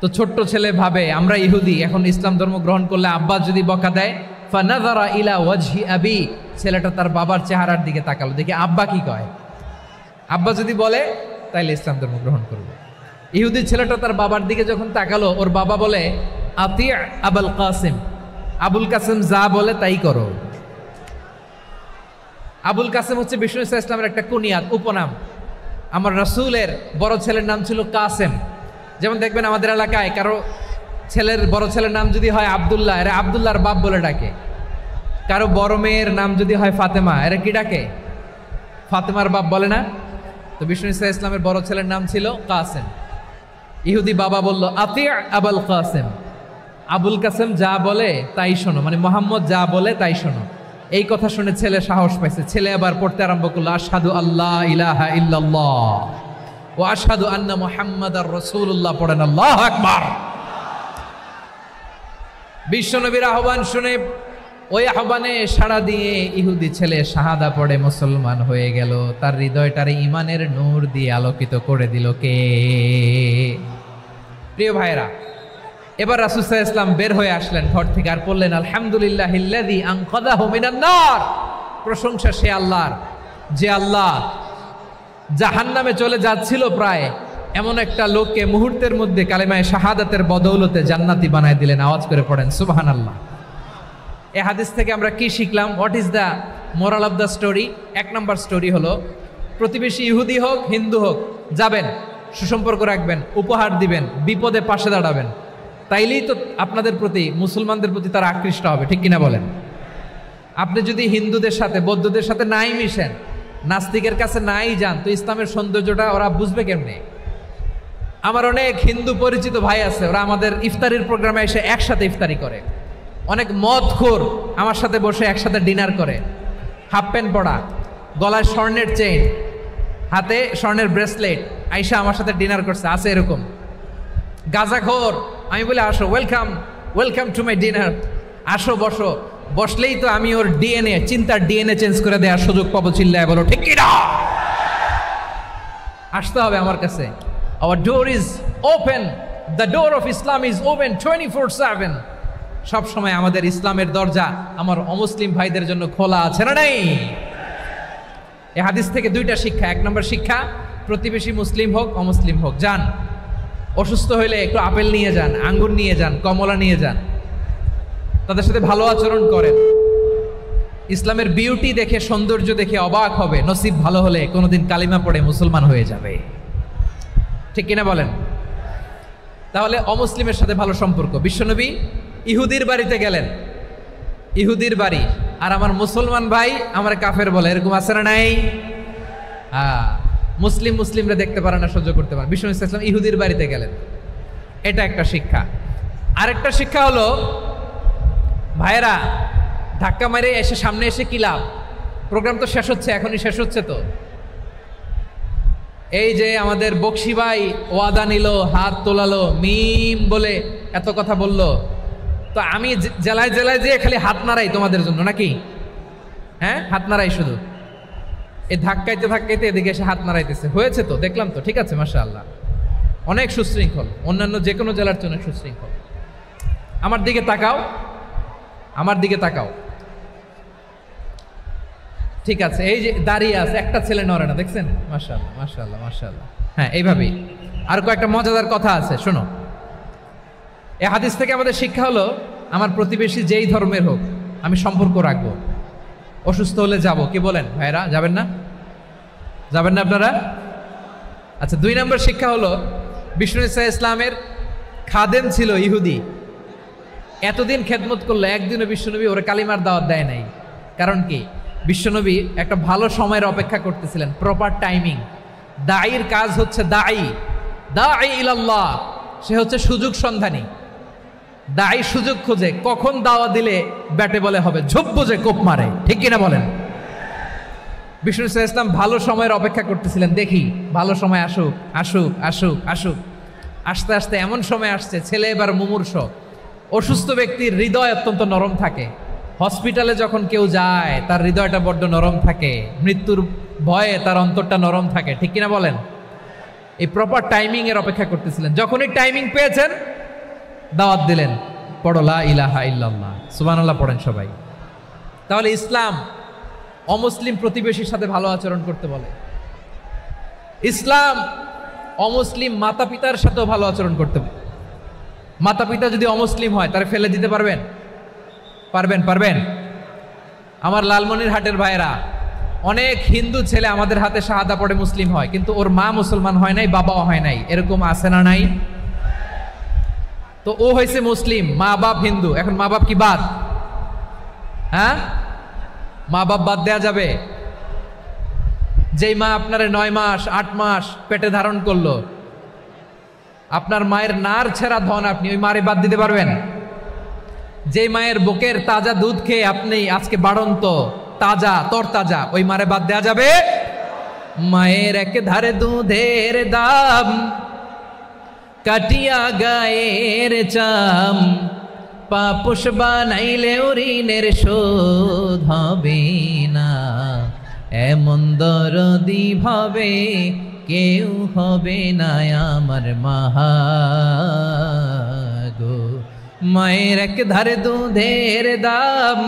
তো ছোট্ট ছেলে ভাবে আমরা ইহুদি, এখন ইসলাম ধর্ম গ্রহণ করলে আব্বা যদি বকা দেয়, ফানাযারা ইলা ওয়াজহি আবি, ছেলেটা তার বাবার চেহারার দিকে তাকালো, দেখি আব্বা কি কয়। আব্বা যদি বলে তাইলে ইসলাম ধর্ম গ্রহণ করবে। ইহুদি ছেলেটা তার বাবার দিকে যখন তাকালো, ওর বাবা বলে, আতি আবুল কাসিম, আবুল কাসিম যা বলে তাই করো। আবুল কাসিম হচ্ছে বিষ্ণু ইসলামের একটা কুনিয়াত, উপনাম। আমার রাসূলের বড় ছেলের নাম ছিল কাসেম। যেমন দেখবেন আমাদের এলাকায় কারো ছেলের বড় ছেলের নাম যদি হয় আব্দুল্লাহ, এরা আব্দুল্লাহর বাপ বলে ডাকে। কারো বড় মেয়ের নাম যদি হয় ফাতেমা, এরা কি ডাকে? ফাতেমার বাপ বলে না? তো বিষ্ণু ইসলামের বড় ছেলের নাম ছিল কাসেম। ইহুদি বাবা বলল, আতি আবুল কাসেম, আবুল কাসেম যা বলে তাই শোনো, মানে মোহাম্মদ যা বলে তাই শোনো। এই কথা শুনে ছেলে সাহস পাইছে, ছেলে আবার পড়তে আরম্ভ করলো, আশহাদু আল্লাহ ইলাহা ইল্লাল্লাহ ও আশহাদু আন্না মুহাম্মাদার রাসূলুল্লাহ, পড়েন আল্লাহু আকবার। বিশ্বনবীর আহ্বান শুনে, ওই আহ্বানে সাড়া দিয়ে ইহুদি ছেলে শাহাদা পড়ে মুসলমান হয়ে গেল। তার হৃদয়টারে ইমানের নূর দিয়ে আলোকিত করে দিল কে? প্রিয় ভাইরা, এবার রাসূল সাল্লাল্লাহু আলাইহি ওয়াসাল্লাম বের হয়ে আসলেন ঘর থেকে, আর বললেন, আলহামদুলিল্লাহিল্লাযী আনকাযাহু মিনান নার, প্রশংসা সে আল্লাহর, যে আল্লাহ জাহান্নামে চলে যাচ্ছিল প্রায় এমন একটা লোককে মুহূর্তের মধ্যে কালেমায়ে শাহাদাতের বদৌলতে জান্নাতি বানায় দিলেন। আওয়াজ করে পড়েন সুবহানাল্লাহ। এই হাদিস থেকে আমরা কি শিখলাম? What is the moral of the story? এক নম্বর স্টোরি হলো, প্রতিবেশী ইহুদি হোক হিন্দু হোক, যাবেন, সুসম্পর্ক রাখবেন, উপহার দিবেন, বিপদে পাশে দাঁড়াবেন, তাইলেই তো আপনাদের প্রতি, মুসলমানদের প্রতি তারা আকৃষ্ট হবে, ঠিক কিনা বলেন? আপনি যদি হিন্দুদের সাথে বৌদ্ধদের সাথে নাই মিশেন, নাস্তিকের কাছে নাই যান, তো ইসলামের সৌন্দর্যটা ওরা বুঝবে কেমনে? আমার অনেক হিন্দু পরিচিত ভাই আছে, ওরা আমাদের ইফতারির প্রোগ্রামে এসে একসাথে ইফতারি করে। অনেক মদখোর আমার সাথে বসে একসাথে ডিনার করে, হাফ প্যান্ট পরা, গলায় স্বর্ণের চেইন, হাতে স্বর্ণের ব্রেসলেট, আইসা আমার সাথে ডিনার করছে, আছে এরকম। গাঁজাখোর, আমি বলি আসো, welcome welcome to my dinner, আসো বসো। বসলেই তো আমি ওর ডিএনএ, চিন্তার ডিএনএ চেঞ্জ করে দেওয়ার সুযোগ পাবো, চিল্লায় বলো ঠিক কি না? আসতে হবে আমার কাছে। Hour door is open, the door of Islam is open 24/7। সব সময় আমাদের ইসলামের দরজা আমার অমুসলিম ভাইদের জন্য খোলা আছে না নাই? এই হাদিস থেকে দুইটা শিক্ষা। এক নম্বর শিক্ষা, প্রতিবেশী মুসলিম হোক অমুসলিম হোক, যান, অসুস্থ হইলে একটু আপেল নিয়ে যান, আঙ্গুর নিয়ে যান, কমলা নিয়ে যান, তাদের সাথে ভালো আচরণ করেন। ইসলামের বিউটি দেখে, সৌন্দর্য দেখে অবাক হবে, নসিব ভালো হলে কোনোদিন কালিমা পড়ে মুসলমান হয়ে যাবে, ঠিক কিনা বলেন? তাহলে অমুসলিমের সাথে ভালো সম্পর্ক। বিশ্বনবী ইহুদির বাড়িতে গেলেন, ইহুদির বাড়ি, আর আমার মুসলমান ভাই আমার কাফের বলে, এরকম আছে না নাই? মুসলিম মুসলিমরা দেখতে পারে না, সহ্য করতে পারে। বিশ্বনবী সাল্লাল্লাহু আলাইহি ওয়াসাল্লাম ইহুদির বাড়িতে গেলেন, এটা একটা শিক্ষা। আরেকটা শিক্ষা হলো, ভাইরা ধাক্কা মারে এসে সামনে এসে কি লাভ? প্রোগ্রাম তো শেষ হচ্ছে, এখনই শেষ হচ্ছে। তো এই যে আমাদের বকশি ভাই ওয়াদা নিল, হাত তোলালো, মিম বলে এত কথা বলল, তো আমি জেলায় জেলায় যে খালি হাত নাড়াই তোমাদের জন্য নাকি? হ্যাঁ, হাত নাড়াই শুধু। এই ধাক্কাইতে ধাক্কাইতে এদিকে এসে হাত নাড়াইতেছে, হয়েছে তো, দেখলাম তো, ঠিক আছে, মাশাআল্লাহ, অনেক সুশৃঙ্খল, অন্যান্য যে কোনো জেলার জন্য সুশৃঙ্খল। আমার দিকে তাকাও, আমার দিকে তাকাও, ঠিক আছে। এই যে দাঁড়িয়ে আছে, একটা ছেলে নড়ে না, দেখছেন? মাশাআল্লাহ মাশাআল্লাহ মাশাআল্লাহ। হ্যাঁ, এইভাবেই। আর কয়েকটা মজাদার কথা আছে, শোনো। এই হাদিস থেকে আমাদের শিক্ষা হলো, আমার প্রতিবেশী যেই ধর্মের হোক আমি সম্পর্ক রাখবো। অসুস্থ হলে যাব, কি বলেন ভাইরা? যাবেন না? যাবেন না আপনারা? আচ্ছা, 2 নম্বর শিক্ষা হলো, বিষ্ণু ইসলামের খাদেম ছিল ইহুদি, এতদিন খেদমত করলো, একদিনও বিশ্বনবী ওরা কালিমার দাওয়াত দেয় নাই। কারণ কি? বিশ্বনবী একটা ভালো সময়ের অপেক্ষা করতেছিলেন, প্রপার টাইমিং। দাঈর কাজ হচ্ছে দাঈ ইলাল্লাহ, সে হচ্ছে সুযোগ সন্ধানী। দাঈ সুযোগ খোঁজে, কখন দাওয়া দিলে ব্যাটে বলে হবে, ঝোপ বুঝে কোপ মারে, ঠিক কিনা বলেন? বিষ্ণু ইসলাম ভালো সময়ের অপেক্ষা করতেছিলেন, দেখি ভালো সময় আসুক আসুক আসুক আসুক। আস্তে আস্তে এমন সময় আসছে, ছেলে এবার মুমূর্ষ, অসুস্থ ব্যক্তির হৃদয় অত্যন্ত নরম থাকে। হসপিটালে যখন কেউ যায় তার হৃদয়টা বড্ড নরম থাকে, মৃত্যুর ভয়ে তার অন্তরটা নরম থাকে, ঠিক কিনা বলেন? এই প্রপার টাইমিং এর অপেক্ষা করতেছিলেন, যখনই টাইমিং পেয়েছেন দাওয়াত দিলেন, পড়ো লা ইলাহা ইল্লাল্লাহ, সুবহানাল্লাহ পড়েন সবাই। তাহলে ইসলাম অমুসলিম প্রতিবেশীর সাথে ভালো আচরণ করতে বলে। ইসলাম অমুসলিম মাতা পিতার সাথেও ভালো আচরণ করতে বলে। মাতা পিতা যদি অমুসলিম হয় তারা ফেলে দিতে পারবেন? পারবেন? আমার লালমনিরহাটের ভাইরা, অনেক হিন্দু ছেলে আমাদের হাতে শাহাদা পড়ে মুসলিম হয়, কিন্তু ওর মা মুসলমান হয় নাই, বাবাও হয় নাই, এরকম আছে না নাই? তো ও হয়েছে মুসলিম, মা বাপ হিন্দু, এখন মা বাপ কি বাদ? হ্যাঁ, মা বাপ বাদ দেয়া যাবে? যেই মা আপনার 9 মাস 8 মাস পেটে ধারণ করলো, আপনার মায়ের নার ছেঁড়া ধন, আপনি ওই মারে বাদ দিতে পারবেন? যে মায়ের বুকের তাজা দুধ খেয়ে আপনি আজকে বাড়ন্ত তাজা তরতাজা, ওই মারে বাদ দেয়া যাবে? মায়ের এক ধারে দুধের দাম, কাটিয়া গায়ের চাম, পাপুষ বানাইলে ঋণের শোধ হবে না, এমন দরদি ভাবে কেউ হবে না আমার মাহা গো। মায়ের এক ধারে দুধের দাম,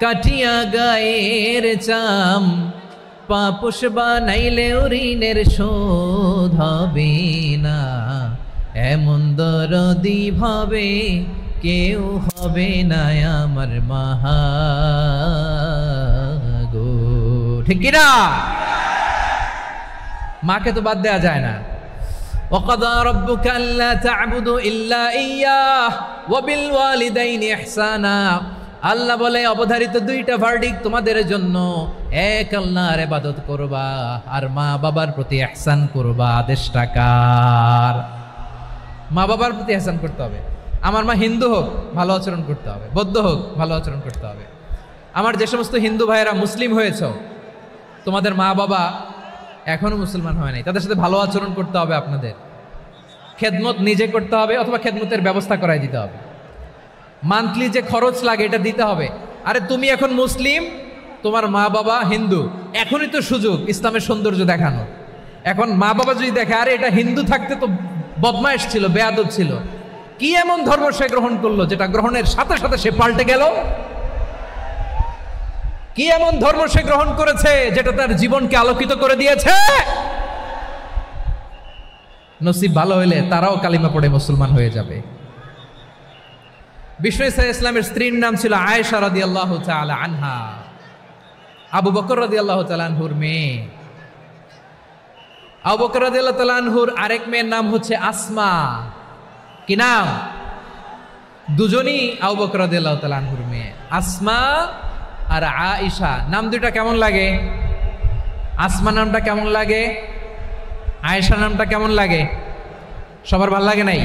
কাটিয়া গায়ের চাম, পাপুষ বানাইলে ঋণের শোধ হবে না, এমন দরদি ভাবে কেউ হবে না আমার মাহা গো, ঠিক কিনা? মাকে তো বাদ দেয়া যায় না। وَقَضَى رَبُّكَ أَلَّا تَعْبُدُوا إِلَّا إِيَّاهُ وَبِالْوَالِدَيْنِ إِحْسَانًا। আল্লাহ বলে অবধারিত 2টা ভার্ডিক্ট তোমাদের জন্য, এক আল্লাহর ইবাদত করবা আর মা বাবার প্রতি ইহসান করবা। আদেশটা কার? মা বাবার প্রতি ইহসান করতে হবে। আমার মা হিন্দু হোক ভালো আচরণ করতে হবে, বৌদ্ধ হোক ভালো আচরণ করতে হবে। আমার যে সমস্ত হিন্দু ভাইয়েরা মুসলিম হয়েছে, তোমাদের মা বাবা এখনো মুসলমান হয় নাই, তাদের সাথে ভালো আচরণ করতে হবে। আপনাদের খেদমত নিজে করতে হবে অথবা খেদমতের ব্যবস্থা করাই দিতে হবে। মান্থলি যে খরচ লাগে এটা দিতে হবে। আরে তুমি এখন মুসলিম, তোমার মা বাবা হিন্দু, এখনই তো সুযোগ ইসলামের সৌন্দর্য দেখানো। এখন মা বাবা যদি দেখে আরে এটা হিন্দু থাকতে তো বদমাইশ ছিল, বেয়াদব ছিল, কি এমন ধর্ম সে গ্রহণ করলো যেটা গ্রহণের সাথে সাথে সে পাল্টে গেল? কি এমন ধর্ম সে গ্রহণ করেছে যেটা তার জীবনকে আলোকিত করে দিয়েছে? নসিব ভালো হইলে তারাও কালিমা পড়ে মুসলমান হয়ে যাবে। বিষ্ণু ইসলামের স্ত্রীর নাম ছিল আয়েশা রাদিয়াল্লাহু তাআলা আনহা, আবু বকর রাদিয়াল্লাহু তাআলা আনহুর মেয়ে। আবু বকর রাদিয়াল্লাহু তাআলা আনহুর আরেক মেয়ের নাম হচ্ছে আসমা। কি নাম? দুজনই আবু বকর রাদিয়াল্লাহু তাআলা আনহুর মেয়ে, আসমা আর আয়েশা। নাম দুইটা কেমন লাগে? আসমা নামটা কেমন লাগে? আয়েশা নামটা কেমন লাগে? সবার ভালো লাগে নাই?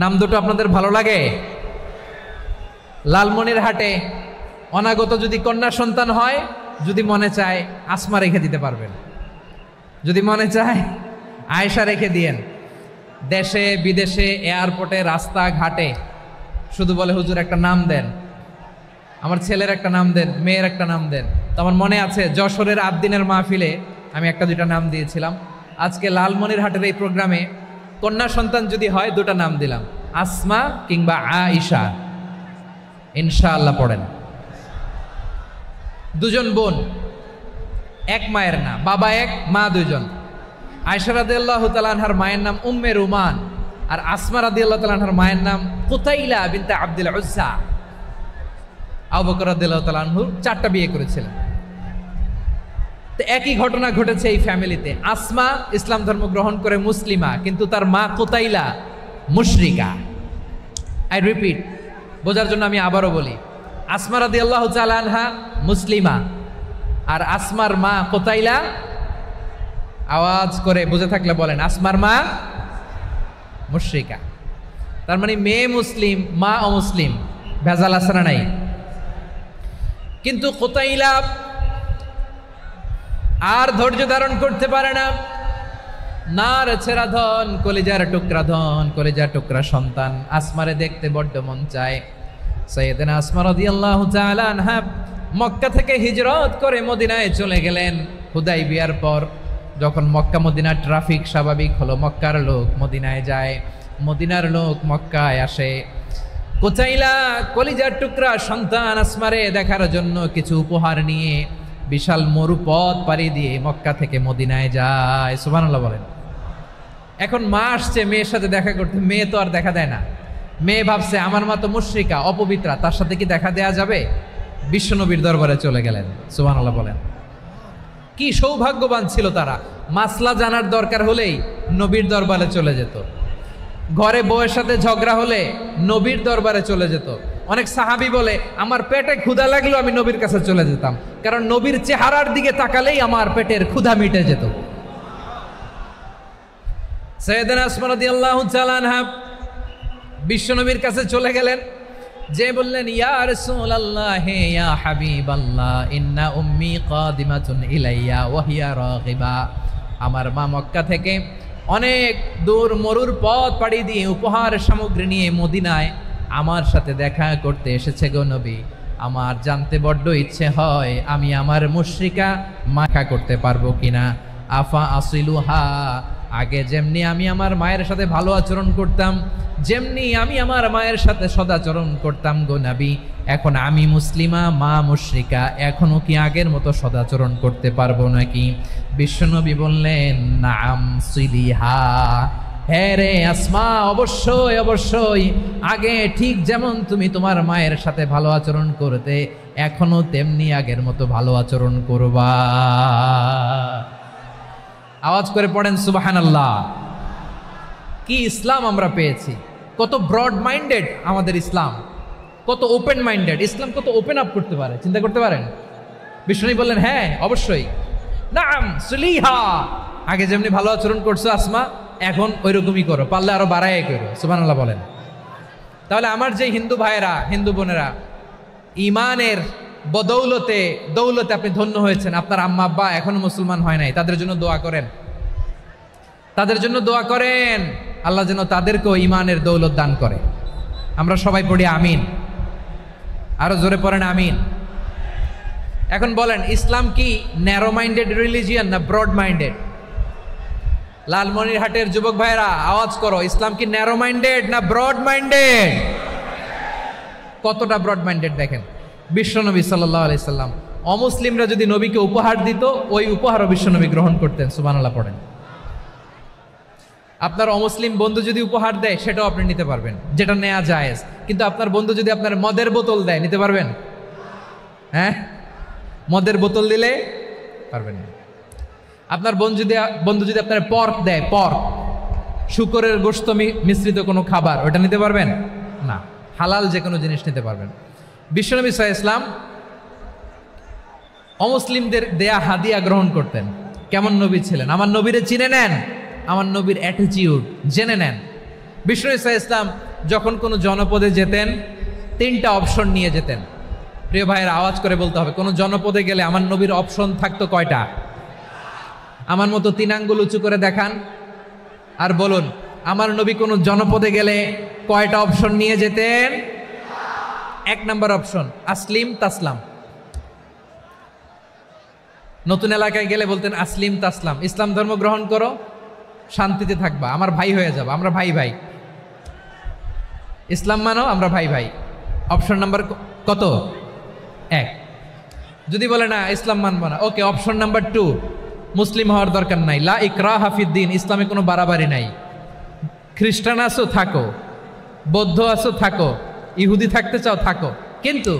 নাম দুটো আপনাদের ভালো লাগে? লালমনিরহাটে অনাগত যদি কন্যা সন্তান হয়, যদি মনে চায় আসমা রেখে দিতে পারবেন, যদি মনে চায় আয়েশা রেখে দিয়েন। দেশে বিদেশে এয়ারপোর্টে রাস্তাঘাটে শুধু বলে হুজুর একটা নাম দেন, আমার ছেলের একটা নাম দেন, মেয়ের একটা নাম দেন। তো আমার মনে আছে যশোরের 8 দিনের মাহফিলে আমি 1-2টা নাম দিয়েছিলাম। আজকে লালমনিরহাটের এই প্রোগ্রামে কন্যা সন্তান যদি হয় 2টা নাম দিলাম, আসমা কিংবা আয়েশা। ইনশাআল্লাহ পড়েন। দুজন বোন, এক মায়ের না, বাবা এক মা দুজন। আয়েশা রাদিয়াল্লাহু তাআলা আনহার মায়ের নাম উম্মে রুমান, আর আসমা রাদিয়াল্লাহু তাআলা আনহার মায়ের নাম কুতাইলা বিনতে আব্দুল উজ্জা। আবু বকর রাদিয়াল্লাহু তাআলা আনহু 4টা বিয়ে করেছিলেন। তো একই ঘটনা ঘটেছে এই ফ্যামিলিতে। আসমা ইসলাম ধর্ম গ্রহণ করে মুসলিমা, কিন্তু তার মা কুতাইলা মুশরিকা। আই রিপিট, বোঝার জন্য আমি আবারও বলি, আসমা রাদিয়াল্লাহু তাআলা আনহা মুসলিমা, আর আসমার মা কুতাইলা আওয়াজ করে বুঝে থাকলে বলেন, আসমার মা মুশরিকা। তার মানে মেয়ে মুসলিম, মা অমুসলিম, ভেজাল আছে না নাই? কিন্তু কুতাইলা আর ধৈর্য ধারণ করতে পারে না। নার ছেড়া ধন, কলিজার টুকরা ধন, কলিজার টুকরা সন্তান আসমারে দেখতে বড্ড মন চায়। সাইয়েদনা আসমা রাদিয়াল্লাহু তাআলা আনহা মক্কা থেকে হিজরত করে মদিনায় চলে গেলেন হুদাইবিয়ার পর। যখন মক্কা মদিনার ট্রাফিক স্বাভাবিক হলো, মক্কার লোক মদিনায় যায়, মদিনার লোক মক্কায় আসে। কুতাইলা কলিজার টুকরা সন্তান আসমারে দেখার জন্য কিছু উপহার নিয়ে বিশাল মরুপথ পাড়ি দিয়ে মক্কা থেকে মদিনায় যায়। সুবহানাল্লাহ বলেন। এখন মা আসছে মেয়ের সাথে দেখা করতে, মেয়ে তো আর দেখা দেয় না। মেয়ে ভাবছে আমার মা তো মুশরিকা, অপবিত্রা, তার সাথে কি দেখা দেয়া যাবে? বিশ্বনবীর দরবারে চলে গেলেন। সুবহানাল্লাহ বলেন। কি সৌভাগ্যবান ছিল তারা, মাসলা জানার দরকার হলেই নবীর দরবারে চলে যেত। ঘরে বউয়ের সাথে ঝগড়া হলে নবীর দরবারে চলে যেত। অনেক সাহাবী বলে আমার পেটে ক্ষুধা লাগলো আমি নবীর কাছে চলে যেতাম, কারণ নবীর চেহারার দিকে তাকালেই আমার পেটের ক্ষুধা মিটে যেত। সাইয়েদনা আসমা রাদিয়াল্লাহু তাআলা আনহা বিশ্বনবীর কাছে চলে গেলেন, যে বললেন ইয়া রাসূলুল্লাহ ইয়া হাবিবাল্লাহ ইন্না উম্মি কাদিমাতুন ইলাইয়া ওয়া হিয়া রাগিবা। আমার মা মক্কা থেকে অনেক দূর মরুর পথ পাড়ি দিয়ে উপহার সামগ্রী নিয়ে মদিনায় আমার সাথে দেখা করতে এসেছে গো নবী। আমার জানতে বড্ড ইচ্ছে হয় আমি আমার মুশরিকা মাখা করতে পারবো কিনা। আফা আসিলুহা, আগে যেমনি আমি আমার মায়ের সাথে ভালো আচরণ করতাম, যেমনি আমি আমার মায়ের সাথে সদাচরণ করতাম গো নবী, এখন আমি মুসলিমা, মা মুশরিকা, এখনো কি আগের মতো সদাচরণ করতে পারবো নাকি? বিশ্বনবী বললেন নাম সিলিহা, হ্যাঁ রে আসমা, অবশ্যই অবশ্যই, আগে ঠিক যেমন তুমি তোমার মায়ের সাথে ভালো আচরণ করতে, এখনো তেমনি আগের মতো ভালো আচরণ করবা। আওয়াজ করে পড়েন সুবহানাল্লাহ। কি ইসলাম আমরা পেয়েছি! কত ব্রড মাইন্ডেড আমাদের ইসলাম, কত ওপেন মাইন্ডেড ইসলাম, কত ওপেন আপ করতে পারে, চিন্তা করতে পারেন। বিষ্ণু বললেন হ্যাঁ অবশ্যই, নাম সুলিহা, আগে যেমনি ভালো আচরণ করছো আসমা, এখন ওই রকমই করো, পারলে আরো বাড়াই করো। সুবহানাল্লাহ বলেন। তাহলে আমার যে হিন্দু ভাইয়েরা, হিন্দু বোনেরা, ইমানের বদৌলতে দৌলতে আপনি ধন্য হয়েছেন, আপনার আম্মা আব্বা এখনো মুসলমান হয় নাই, তাদের জন্য দোয়া করেন, তাদের জন্য দোয়া করেন, আল্লাহ যেন তাদেরকেও ইমানের দৌলত দান করে। আমরা সবাই পড়ি আমিন, আরো জোরে পড়েন আমিন। এখন বলেন ইসলাম কি ন্যারো মাইন্ডেড রিলিজিয়ান না ব্রড মাইন্ডেড? লালমনিরহাটের যুবক ভাইরা আওয়াজ করো, ইসলাম কি ন্যারো মাইন্ডেড না ব্রড মাইন্ডেড? কতটা ব্রড মাইন্ডেড দেখেন। বিশ্বনবী সাল্লাল্লাহু আলাইহি সাল্লাম অমুসলিমরা যদি নবীকে উপহার দিত, ওই উপহারও বিশ্বনবী গ্রহণ করতেন। সুবহানাল্লাহ পড়েন। আপনার অমুসলিম বন্ধু যদি উপহার দেয় সেটাও আপনি নিতে পারবেন, যেটা নেওয়া জায়েজ। কিন্তু আপনার বন্ধু যদি আপনার মদের বোতল দেয়, নিতে পারবেন? হ্যাঁ, মদের বোতল দিলে পারবেন না। আপনার বন্ধু যদি আপনার পর্ক দেয়, পর্ক, শুকরের গোশত মিশ্রিত কোনো খাবার, ওটা নিতে পারবেন না। হালাল যে কোনো জিনিস নিতে পারবেন। বিশ্বনবী সাল্লাল্লাহু আলাইহি ওয়াসাল্লাম অমুসলিমদের দেয়া হাদিয়া গ্রহণ করতেন। কেমন নবী ছিলেন? আমার নবীরে চিনে নেন, আমার নবীর অ্যাটিটিউড জেনে নেন। বিশ্বনবী সাল্লাল্লাহু আলাইহি ওয়াসাল্লাম যখন কোনো জনপদে যেতেন, 3টা অপশন নিয়ে যেতেন। প্রিয় ভাইয়ের আওয়াজ করে বলতে হবে, কোনো জনপদে গেলে আমার নবীর অপশন থাকতো কয়টা? আমার মতো 3 আঙ্গুল উঁচু করে দেখান আর বলুন, আমার নবী কোনো জনপদে গেলে কয়টা অপশন নিয়ে যেতেন? 1 নম্বর অপশন আসলিম তাসলাম। নতুন এলাকায় গেলে বলতেন আসলিম তাসলাম, ইসলাম ধর্ম গ্রহণ করো, শান্তিতে থাকবা, আমার ভাই হয়ে যাবা, আমরা ভাই ভাই, ইসলাম মানো, আমরা ভাই ভাই। অপশন নাম্বার কত? 1। যদি বলে না ইসলাম মানবো না, ওকে, অপশন নাম্বার 2, মুসলিম হওয়ার দরকার নাই, লা ইকরাহা ফিদ্দিন, ইসলামে কোনো বাড়াবাড়ি নাই। খ্রিস্টান আছো থাকো, বৌদ্ধ আছো থাকো, ইহুদি থাকতে চাও থাকো, কিন্তু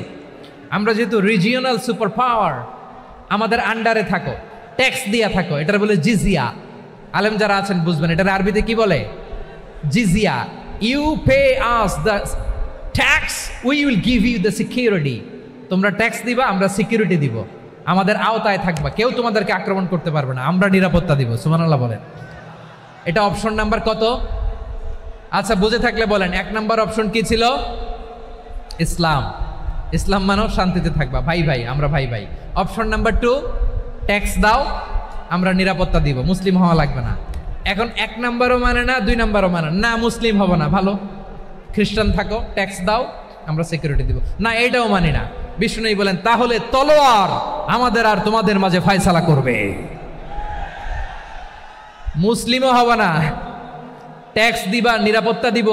আমরা যেহেতু রিজিওনাল সুপার পাওয়ার, আমাদের আন্ডারে থাকো, ট্যাক্স দিয়া থাকো, এটার বলে জিজিয়া। আলেম যারা আছেন বুঝবেন, এটার আরবিতে কি বলে? জিজিয়া। You pay us the tax, we will give you the security. তোমরা ট্যাক্স দিবা, আমরা সিকিউরিটি দিব। আমাদের আওতায় থাকবা, কেউ তোমাদেরকে আক্রমণ করতে পারবে না, আমরা নিরাপত্তা দিব। সুবহানাল্লাহ বলেন। এটা অপশন নাম্বার কত? আচ্ছা বুঝে থাকলে বলেন, 1 নাম্বার অপশন কি ছিল? ইসলাম। ইসলাম মানো শান্তিতে থাকবা, ভাই ভাই, আমরা ভাই ভাই। অপশন নাম্বার 2, ট্যাক্স দাও, আমরা নিরাপত্তা দিব, মুসলিম হওয়া লাগবে না। এখন 1 নাম্বারও মানে না, 2 নাম্বারও মানে না, মুসলিম হবো না, ভালো খ্রিস্টান থাকো, ট্যাক্স দাও, আমরা সিকিউরিটি দিব না, এইটাও মানি না। বিষ্ণু বলেন তাহলে তলোয়ার আমাদের আর তোমাদের মাঝে ফয়সালা করবে। মুসলিমও হবা না, ট্যাক্স দিবা, নিরাপত্তা দিব,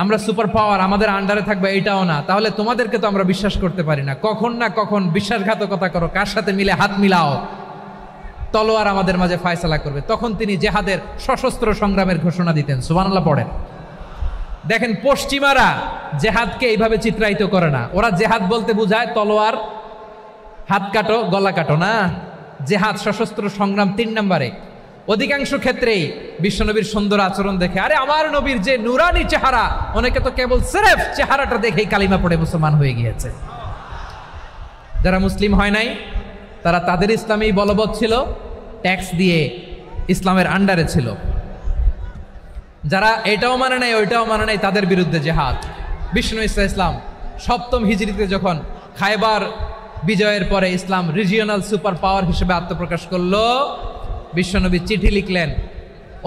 আমরা সুপার পাওয়ার, আমাদের আন্ডারে থাকবে, এটাও না। তাহলে তোমাদেরকে তো আমরা বিশ্বাস করতে পারি না, কখন না কখন বিশ্বাসঘাতকতা করো, কার সাথে মিলে হাত মিলাও, তলোয়ার আমাদের মাঝে ফয়সালা করবে। তখন তিনি জেহাদের সশস্ত্র সংগ্রামের ঘোষণা দিতেন। সুবহানাল্লাহ পড়েন। দেখেন পশ্চিমারা জেহাদকে এইভাবে চিত্রায়িত করে না, ওরা জেহাদ বলতে বোঝায় তলোয়ার, হাত কাটো, গলা কাটো না। জেহাদ সশস্ত্র সংগ্রাম 3 নম্বরে। অধিকাংশ ক্ষেত্রেই বিশ্বনবীর সুন্দর আচরণ দেখে, আরে আমার নবীর যে নুরানি চেহারা, অনেকে তো কেবল সিরেফ চেহারাটা দেখেই কালিমা পড়ে মুসলমান হয়ে গিয়েছে। যারা মুসলিম হয় নাই তারা তাদের ইসলামেই বলবৎ ছিল, ট্যাক্স দিয়ে ইসলামের আন্ডারে ছিল। যারা এটাও মানে নাই ওইটাও মানে নাই, তাদের বিরুদ্ধে জেহাদ। বিষ্ণু ইসলাম 7ম হিজরিতে যখন খায়বার বিজয়ের পরে ইসলাম রিজিওনাল সুপার পাওয়ার হিসেবে আত্মপ্রকাশ করলো, বিশ্বনবী চিঠি লিখলেন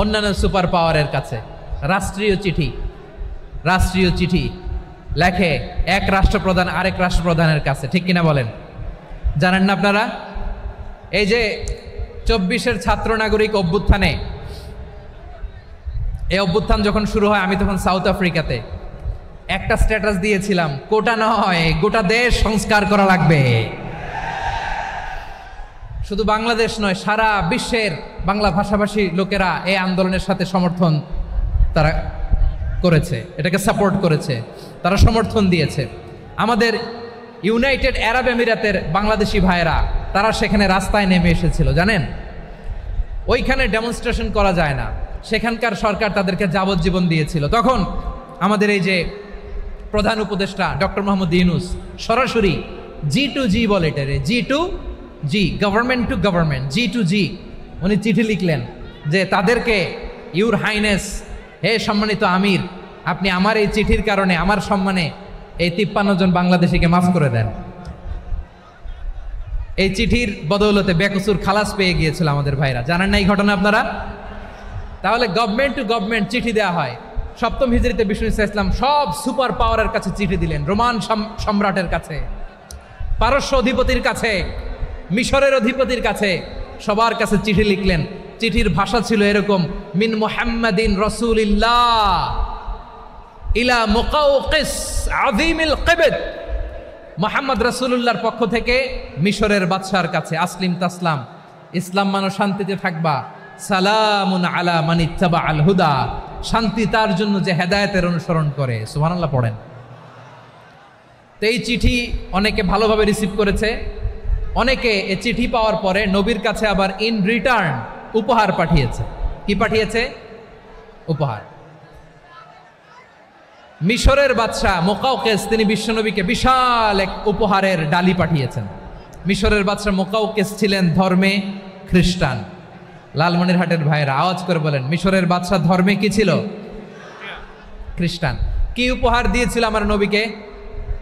অন্যান্য সুপার পাওয়ারের কাছে, রাষ্ট্রীয় চিঠি লেখে এক রাষ্ট্রপ্রধান আরেক রাষ্ট্রপ্রধানের কাছে, ঠিক কিনা বলেন? জানেন না আপনারা? এই যে 24-এর ছাত্র নাগরিক অভ্যুত্থানে, এই অভ্যুত্থান যখন শুরু হয়, আমি তখন সাউথ আফ্রিকাতে, একটা স্ট্যাটাস দিয়েছিলাম, কোটা নয় গোটা দেশ সংস্কার করা লাগবে। শুধু বাংলাদেশ নয়, সারা বিশ্বের বাংলা ভাষাভাষী লোকেরা এই আন্দোলনের সাথে সমর্থন তারা করেছে, এটাকে সাপোর্ট করেছে, তারা সমর্থন দিয়েছে। আমাদের ইউনাইটেড আরব আমিরাতের বাংলাদেশি ভাইয়েরা তারা সেখানে রাস্তায় নেমে এসেছিল, জানেন? ওইখানে ডেমনস্ট্রেশন করা যায় না, সেখানকার সরকার তাদেরকে যাবজ্জীবন দিয়েছিল। তখন আমাদের এই যে প্রধান উপদেষ্টা ডক্টর মোহাম্মদ ইউনূস সরাসরি G2G বলে, এটারে G2G, government to government, G2G, উনি চিঠি লিখলেন যে তাদেরকে, ইউর হাইনেস, হে সম্মানিত আমির, আপনি আমার এই চিঠির কারণে আমার সম্মানে এই 53 জন বাংলাদেশিকে মাফ করে দেন। এই চিঠির বদৌলতে বেকসুর খালাস পেয়ে গিয়েছিল আমাদের ভাইরা, জানেন না এই ঘটনা আপনারা? তাহলে গভর্নমেন্ট টু গভর্নমেন্ট চিঠি দেওয়া হয়। 7ম হিজরিতে বিষ্ণু ইসলাম সব সুপার পাওয়ারের কাছে চিঠি দিলেন, রোমান সম্রাটের কাছে, পারস্য অধিপতির কাছে, মিশরের অধিপতির কাছে, সবার কাছে চিঠি লিখলেন। চিঠির ভাষা ছিল এরকম, মিন মুহাম্মাদিন রাসূলিল্লাহ ইলা মুকাওকিস আযীমিল কিবত, মুহাম্মদ রাসূলুল্লাহর পক্ষ থেকে মিশরের বাদশার কাছে, আসলিম তাসলাম, ইসলাম মানো শান্তিতে থাকবা, সালামুন আলা মান ইত্তাবা আল হুদা, শান্তি তার জন্য যে হেদায়েতের অনুসরণ করে। সুবহানাল্লাহ পড়েন। তো এই চিঠি অনেকে ভালোভাবে রিসিভ করেছে, অনেকে এই চিঠি পাওয়ার পরে নবীর কাছে আবার ইন রিটার্ন উপহার পাঠিয়েছে। কি পাঠিয়েছে? উপহার। মিশরের বাদশাহ মুকাওকিস তিনি বিশ্বনবীকে বিশাল এক উপহারের ডালি পাঠিয়েছেন। মিশরের বাদশাহ মুকাওকিস ছিলেন ধর্মে খ্রিস্টান। লালমনিরহাটের ভাইয়েরা আওয়াজ করে বলেন, মিশরের বাদশাহ ধর্মে কি ছিল? খ্রিস্টান। কি উপহার দিয়েছিল আমার নবীকে?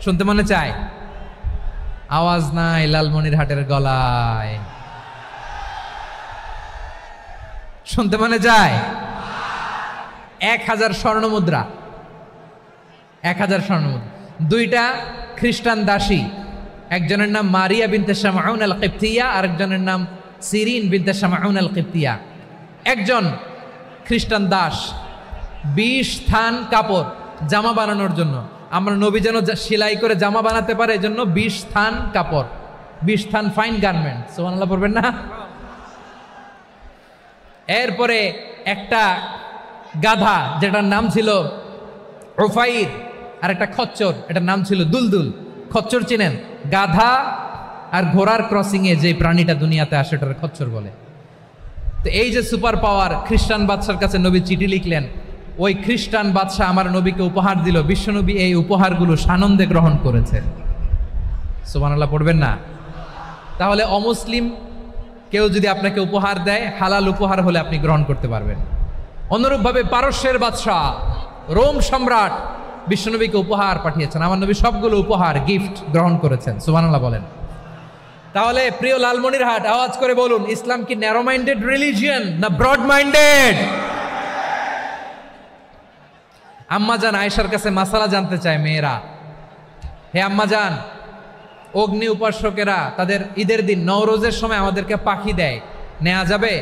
শুনতে মনে চায়? আওয়াজ নাই লালমনিরহাটের গলায়, শুনতে মনে যায়? 1000 স্বর্ণ মুদ্রা, 1000 স্বর্ণ মুদ্রা। 2টা খ্রিস্টান দাসী, একজনের নাম মারিয়া বিনতে শামউন আল কিবতিয়া, আরেকজনের নাম সিরিন বিনতে শামউন আল কিবতিয়া। একজন খ্রিস্টান দাস 20 থান কাপড় জামা বানানোর জন্য, আমরা নবী যেন সেলাই করে জামা বানাতে পারে এজন্য 20 থান কাপড়, 20 থান ফাইন গার্মেন্ট। সুবহানাল্লাহ পড়বেন না? এরপরে একটা গাধা যেটার নাম ছিল উফাইর, আর একটা খচ্চর, এটার নাম ছিল দুলদুল। খচ্চর চিনেন? গাধা আর ঘোড়ার ক্রসিং এ যে প্রাণীটা দুনিয়াতে আসে ওটার খচ্চর বলে। তো এই যে সুপার পাওয়ার খ্রিস্টান বাদশার কাছে নবী চিঠি লিখলেন, ওই খ্রিস্টান বাদশাহ আমার নবীকে উপহার দিল, বিশ্বনবী এই উপহারগুলো সানন্দে গ্রহণ করেছে। সুবহানাল্লাহ পড়বেন না? তাহলে অমুসলিম কেউ যদি আপনাকে উপহার দেয়, হালাল উপহার হলে আপনি গ্রহণ করতে পারবেন। অনুরূপভাবে পারস্যের বাদশাহ, রোম সম্রাট বিশ্বনবীকে উপহার পাঠিয়েছেন। আমার নবী সবগুলো উপহার, গিফট গ্রহণ করেছেন। সুবহানাল্লাহ বলেন। তাহলে প্রিয় লালমনিরহাট, আওয়াজ করে বলুন, ইসলাম কি ন্যারো মাইন্ডেড রিলিজিয়ন না ব্রড মাইন্ডেড? আম্মাজান আয়েশার কাছে মাসালা জানতে চায় মেয়েরা, হে আম্মাজান, অগ্নি উপাসকেরা তাদের ঈদের দিন নওরোজের সময় আমাদেরকে পাখি দেয়, নেওয়া যাবে?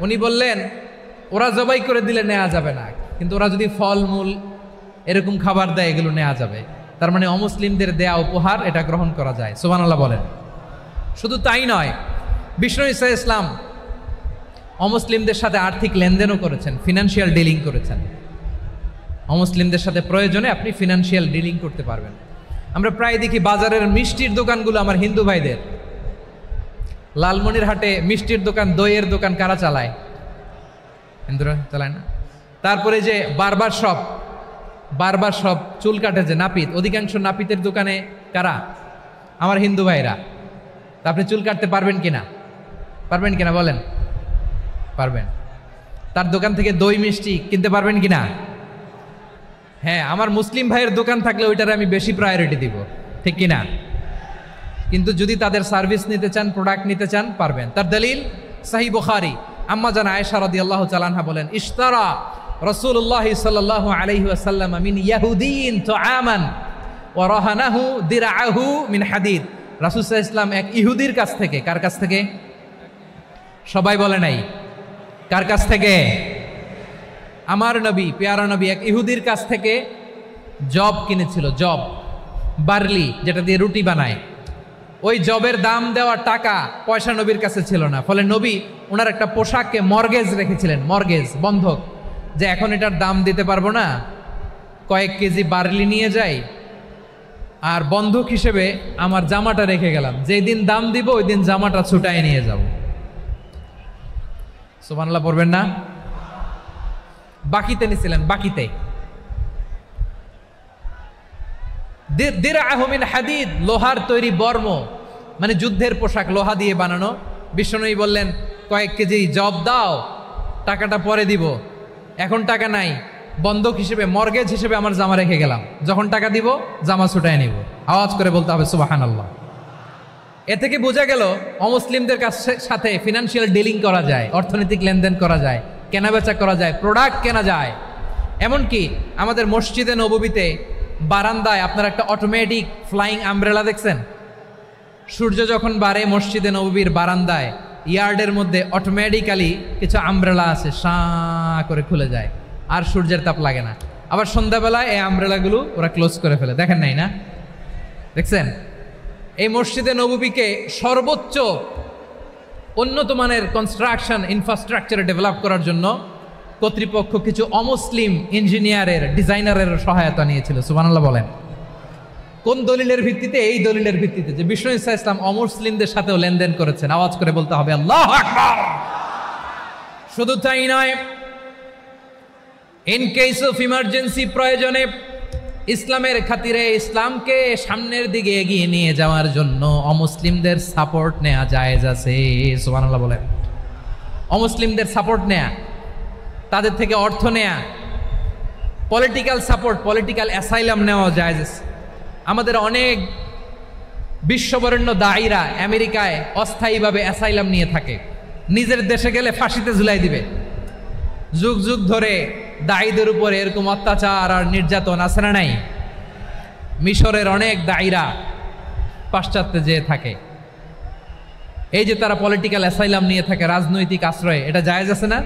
উনি বললেন, ওরা জবাই করে দিলে নেওয়া যাবে না, কিন্তু ওরা যদি ফলমূল এরকম খাবার দেয় এগুলো নেওয়া যাবে। তার মানে অমুসলিমদের দেয়া উপহার এটা গ্রহণ করা যায়। সুবহানাল্লাহ বলেন। শুধু তাই নয়, বিষ্ণু ঈসা ইসলাম অমুসলিমদের সাথে আর্থিক লেনদেনও করেছেন, ফিনান্সিয়াল ডিলিং করেছেন। অমুসলিমদের সাথে প্রয়োজনে আপনি ফিনান্সিয়াল ডিলিং করতে পারবেন। আমরা প্রায় দেখি বাজারের মিষ্টির দোকানগুলো আমার হিন্দু ভাইদের। লালমনিরহাটে মিষ্টির দোকান, দইয়ের দোকান কারা চালায়? হিন্দুরা চালায় না? তারপরে যে বারবার শপ, চুল কাটে যে নাপিত, অধিকাংশ নাপিতের দোকানে কারা? আমার হিন্দু ভাইরা। তা আপনি চুল কাটতে পারবেন কিনা? পারবেন কিনা বলেন? পারবেন। তার দোকান থেকে দই মিষ্টি কিনতে পারবেন কিনা? হ্যাঁ, আমার মুসলিম ভাইয়ের দোকান থাকলে ওইটারে আমি বেশি প্রায়োরিটি দিব, ঠিক কিনা? কিন্তু যদি তাদের সার্ভিস নিতে চান, প্রোডাক্ট নিতে চান, পারবেন। তার দলিল সহিহ বুখারী, আম্মা জান আয়েশা রাদিয়াল্লাহু তাআলা আনহা বলেন, ইশতারা রাসূলুল্লাহ সাল্লাল্লাহু আলাইহি ওয়াসাল্লাম মিন ইয়াহুদিয়িন তুআমান ওয়া রাহানাহু দিরআহু মিন হাদিদ। রাসূল সাল্লাল্লাহু আলাইহি ওয়াসাল্লাম এক ইহুদির কাছ থেকে, কার কাছ থেকে? সবাই বলে নাই, কার কাছ থেকে? আমার নবী, পেয়ারা নবী এক ইহুদির কাছ থেকে জব কিনেছিল। জব, বার্লি, যেটা দিয়ে রুটি বানায়। ওই জবের দাম দেওয়া টাকা পয়সা নবীর কাছে ছিল না। ফলে নবী ওনার একটা পোশাককে মর্গেজ রেখেছিলেন, মর্গেজ, বন্ধক, যে এখন এটার দাম দিতে পারবো না, কয়েক কেজি বার্লি নিয়ে যাই আর বন্ধক হিসেবে আমার জামাটা রেখে গেলাম, যেই দিন দাম দিব ওই দিন জামাটা ছুটায় নিয়ে যাব। সুবহানাল্লাহ পড়বেন না? বাকিতে নিছিলেন, বাকিতে। দিরআহু মিন হাদিদ, লোহার তৈরি বর্ম, মানে যুদ্ধের পোশাক, লোহা দিয়ে বানানো। বিষ্ণুনবী বললেন, কয়েক কেজি জব দাও, টাকাটা পরে দিব, এখন টাকা নাই, বন্ধক হিসেবে, মর্গেজ হিসেবে আমার জামা রেখে গেলাম, যখন টাকা দিব জামা ছুটায় নিব। আওয়াজ করে বলতে হবে সুবহানাল্লাহ। এ থেকে বোঝা গেল অমুসলিমদের সাথে ফিনান্সিয়াল ডিলিং করা যায়, অর্থনৈতিক লেনদেন করা যায়, কেনাবেচা করা যায়, প্রোডাক্ট কেনা যায়। এমনকি আমাদের মসজিদে নববীতে বারান্দায় আপনার একটা অটোমেটিক ফ্লাইং আমব্রেলা দেখছেন? সূর্য যখন বাড়ে মসজিদে নববীর বারান্দায় ইয়ার্ডের মধ্যে অটোমেটিক্যালি কিছু আমব্রেলা আছে, সাঁ করে খুলে যায়, আর সূর্যের তাপ লাগে না। আবার সন্ধ্যাবেলায় এই আমব্রেলাগুলো ওরা ক্লোজ করে ফেলে, দেখেন নাই না? দেখছেন? এই মসজিদে নববীকে সর্বোচ্চ উন্নত মানের কনস্ট্রাকশন ইনফ্রাস্ট্রাকচারে ডেভেলপ করার জন্য কর্তৃপক্ষ কিছু অমুসলিম ইঞ্জিনিয়ারের, ডিজাইনারের সহায়তা নিয়েছিল। সুবহানাল্লাহ বলেন। কোন দলিলের ভিত্তিতে? এই দলিলের ভিত্তিতে যে বিষ্ণু ঈসা ইসলাম অমুসলিমদের সাথেও লেনদেন করেছেন। আওয়াজ করে বলতে হবে আল্লাহু আকবার। শুধু তাই নয়, ইন কেস অফ ইমার্জেন্সি, প্রয়োজনে ইসলামের খাতিরে, ইসলামকে সামনের দিকে এগিয়ে নিয়ে যাওয়ার জন্য অমুসলিমদের সাপোর্ট নেওয়া জায়েজ আছে। সুবহানাল্লাহ বলেন। অমুসলিমদের সাপোর্ট নেয়া, তাদের থেকে অর্থ নেয়া, পলিটিক্যাল সাপোর্ট, পলিটিক্যাল অ্যাসাইলাম নেওয়া জায়েজ আছে। আমাদের অনেক বিশ্ববরেণ্য দায়ীরা আমেরিকায় অস্থায়ীভাবে অ্যাসাইলাম নিয়ে থাকে, নিজের দেশে গেলে ফাঁসিতে ঝুলাই দিবে। যুগ যুগ ধরে দায়ীদের উপরে এরকম অত্যাচার আর নির্যাতন আছে না নাই? মিশরের অনেক দায়ীরা পাশ্চাত্যে যেয়ে থাকে, এই যে তারা পলিটিক্যাল অ্যাসাইলাম নিয়ে থাকে, রাজনৈতিক আশ্রয়, এটা জায়েজ আছে না?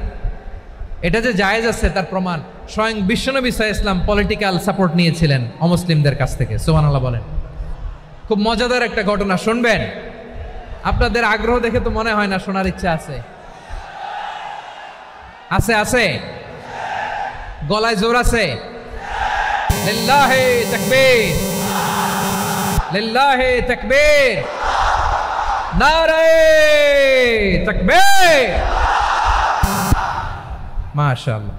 এটা যে জায়েজ আছে তার প্রমাণ স্বয়ং বিশ্বনবী সাল্লাল্লাহু আলাইহি ওয়াসাল্লাম পলিটিক্যাল সাপোর্ট নিয়েছিলেন অমুসলিমদের কাছ থেকে। সুবহানাল্লাহ বলেন। খুব মজাদার একটা ঘটনা শুনবেন। আপনাদের আগ্রহ দেখে তো মনে হয় না শোনার ইচ্ছা আছে? আছে? আছে? গলায় জোর আছে? লিল্লাহি তাকবীর, লিল্লাহি তাকবীর, নারে তাকবীর। মাশাআল্লাহ।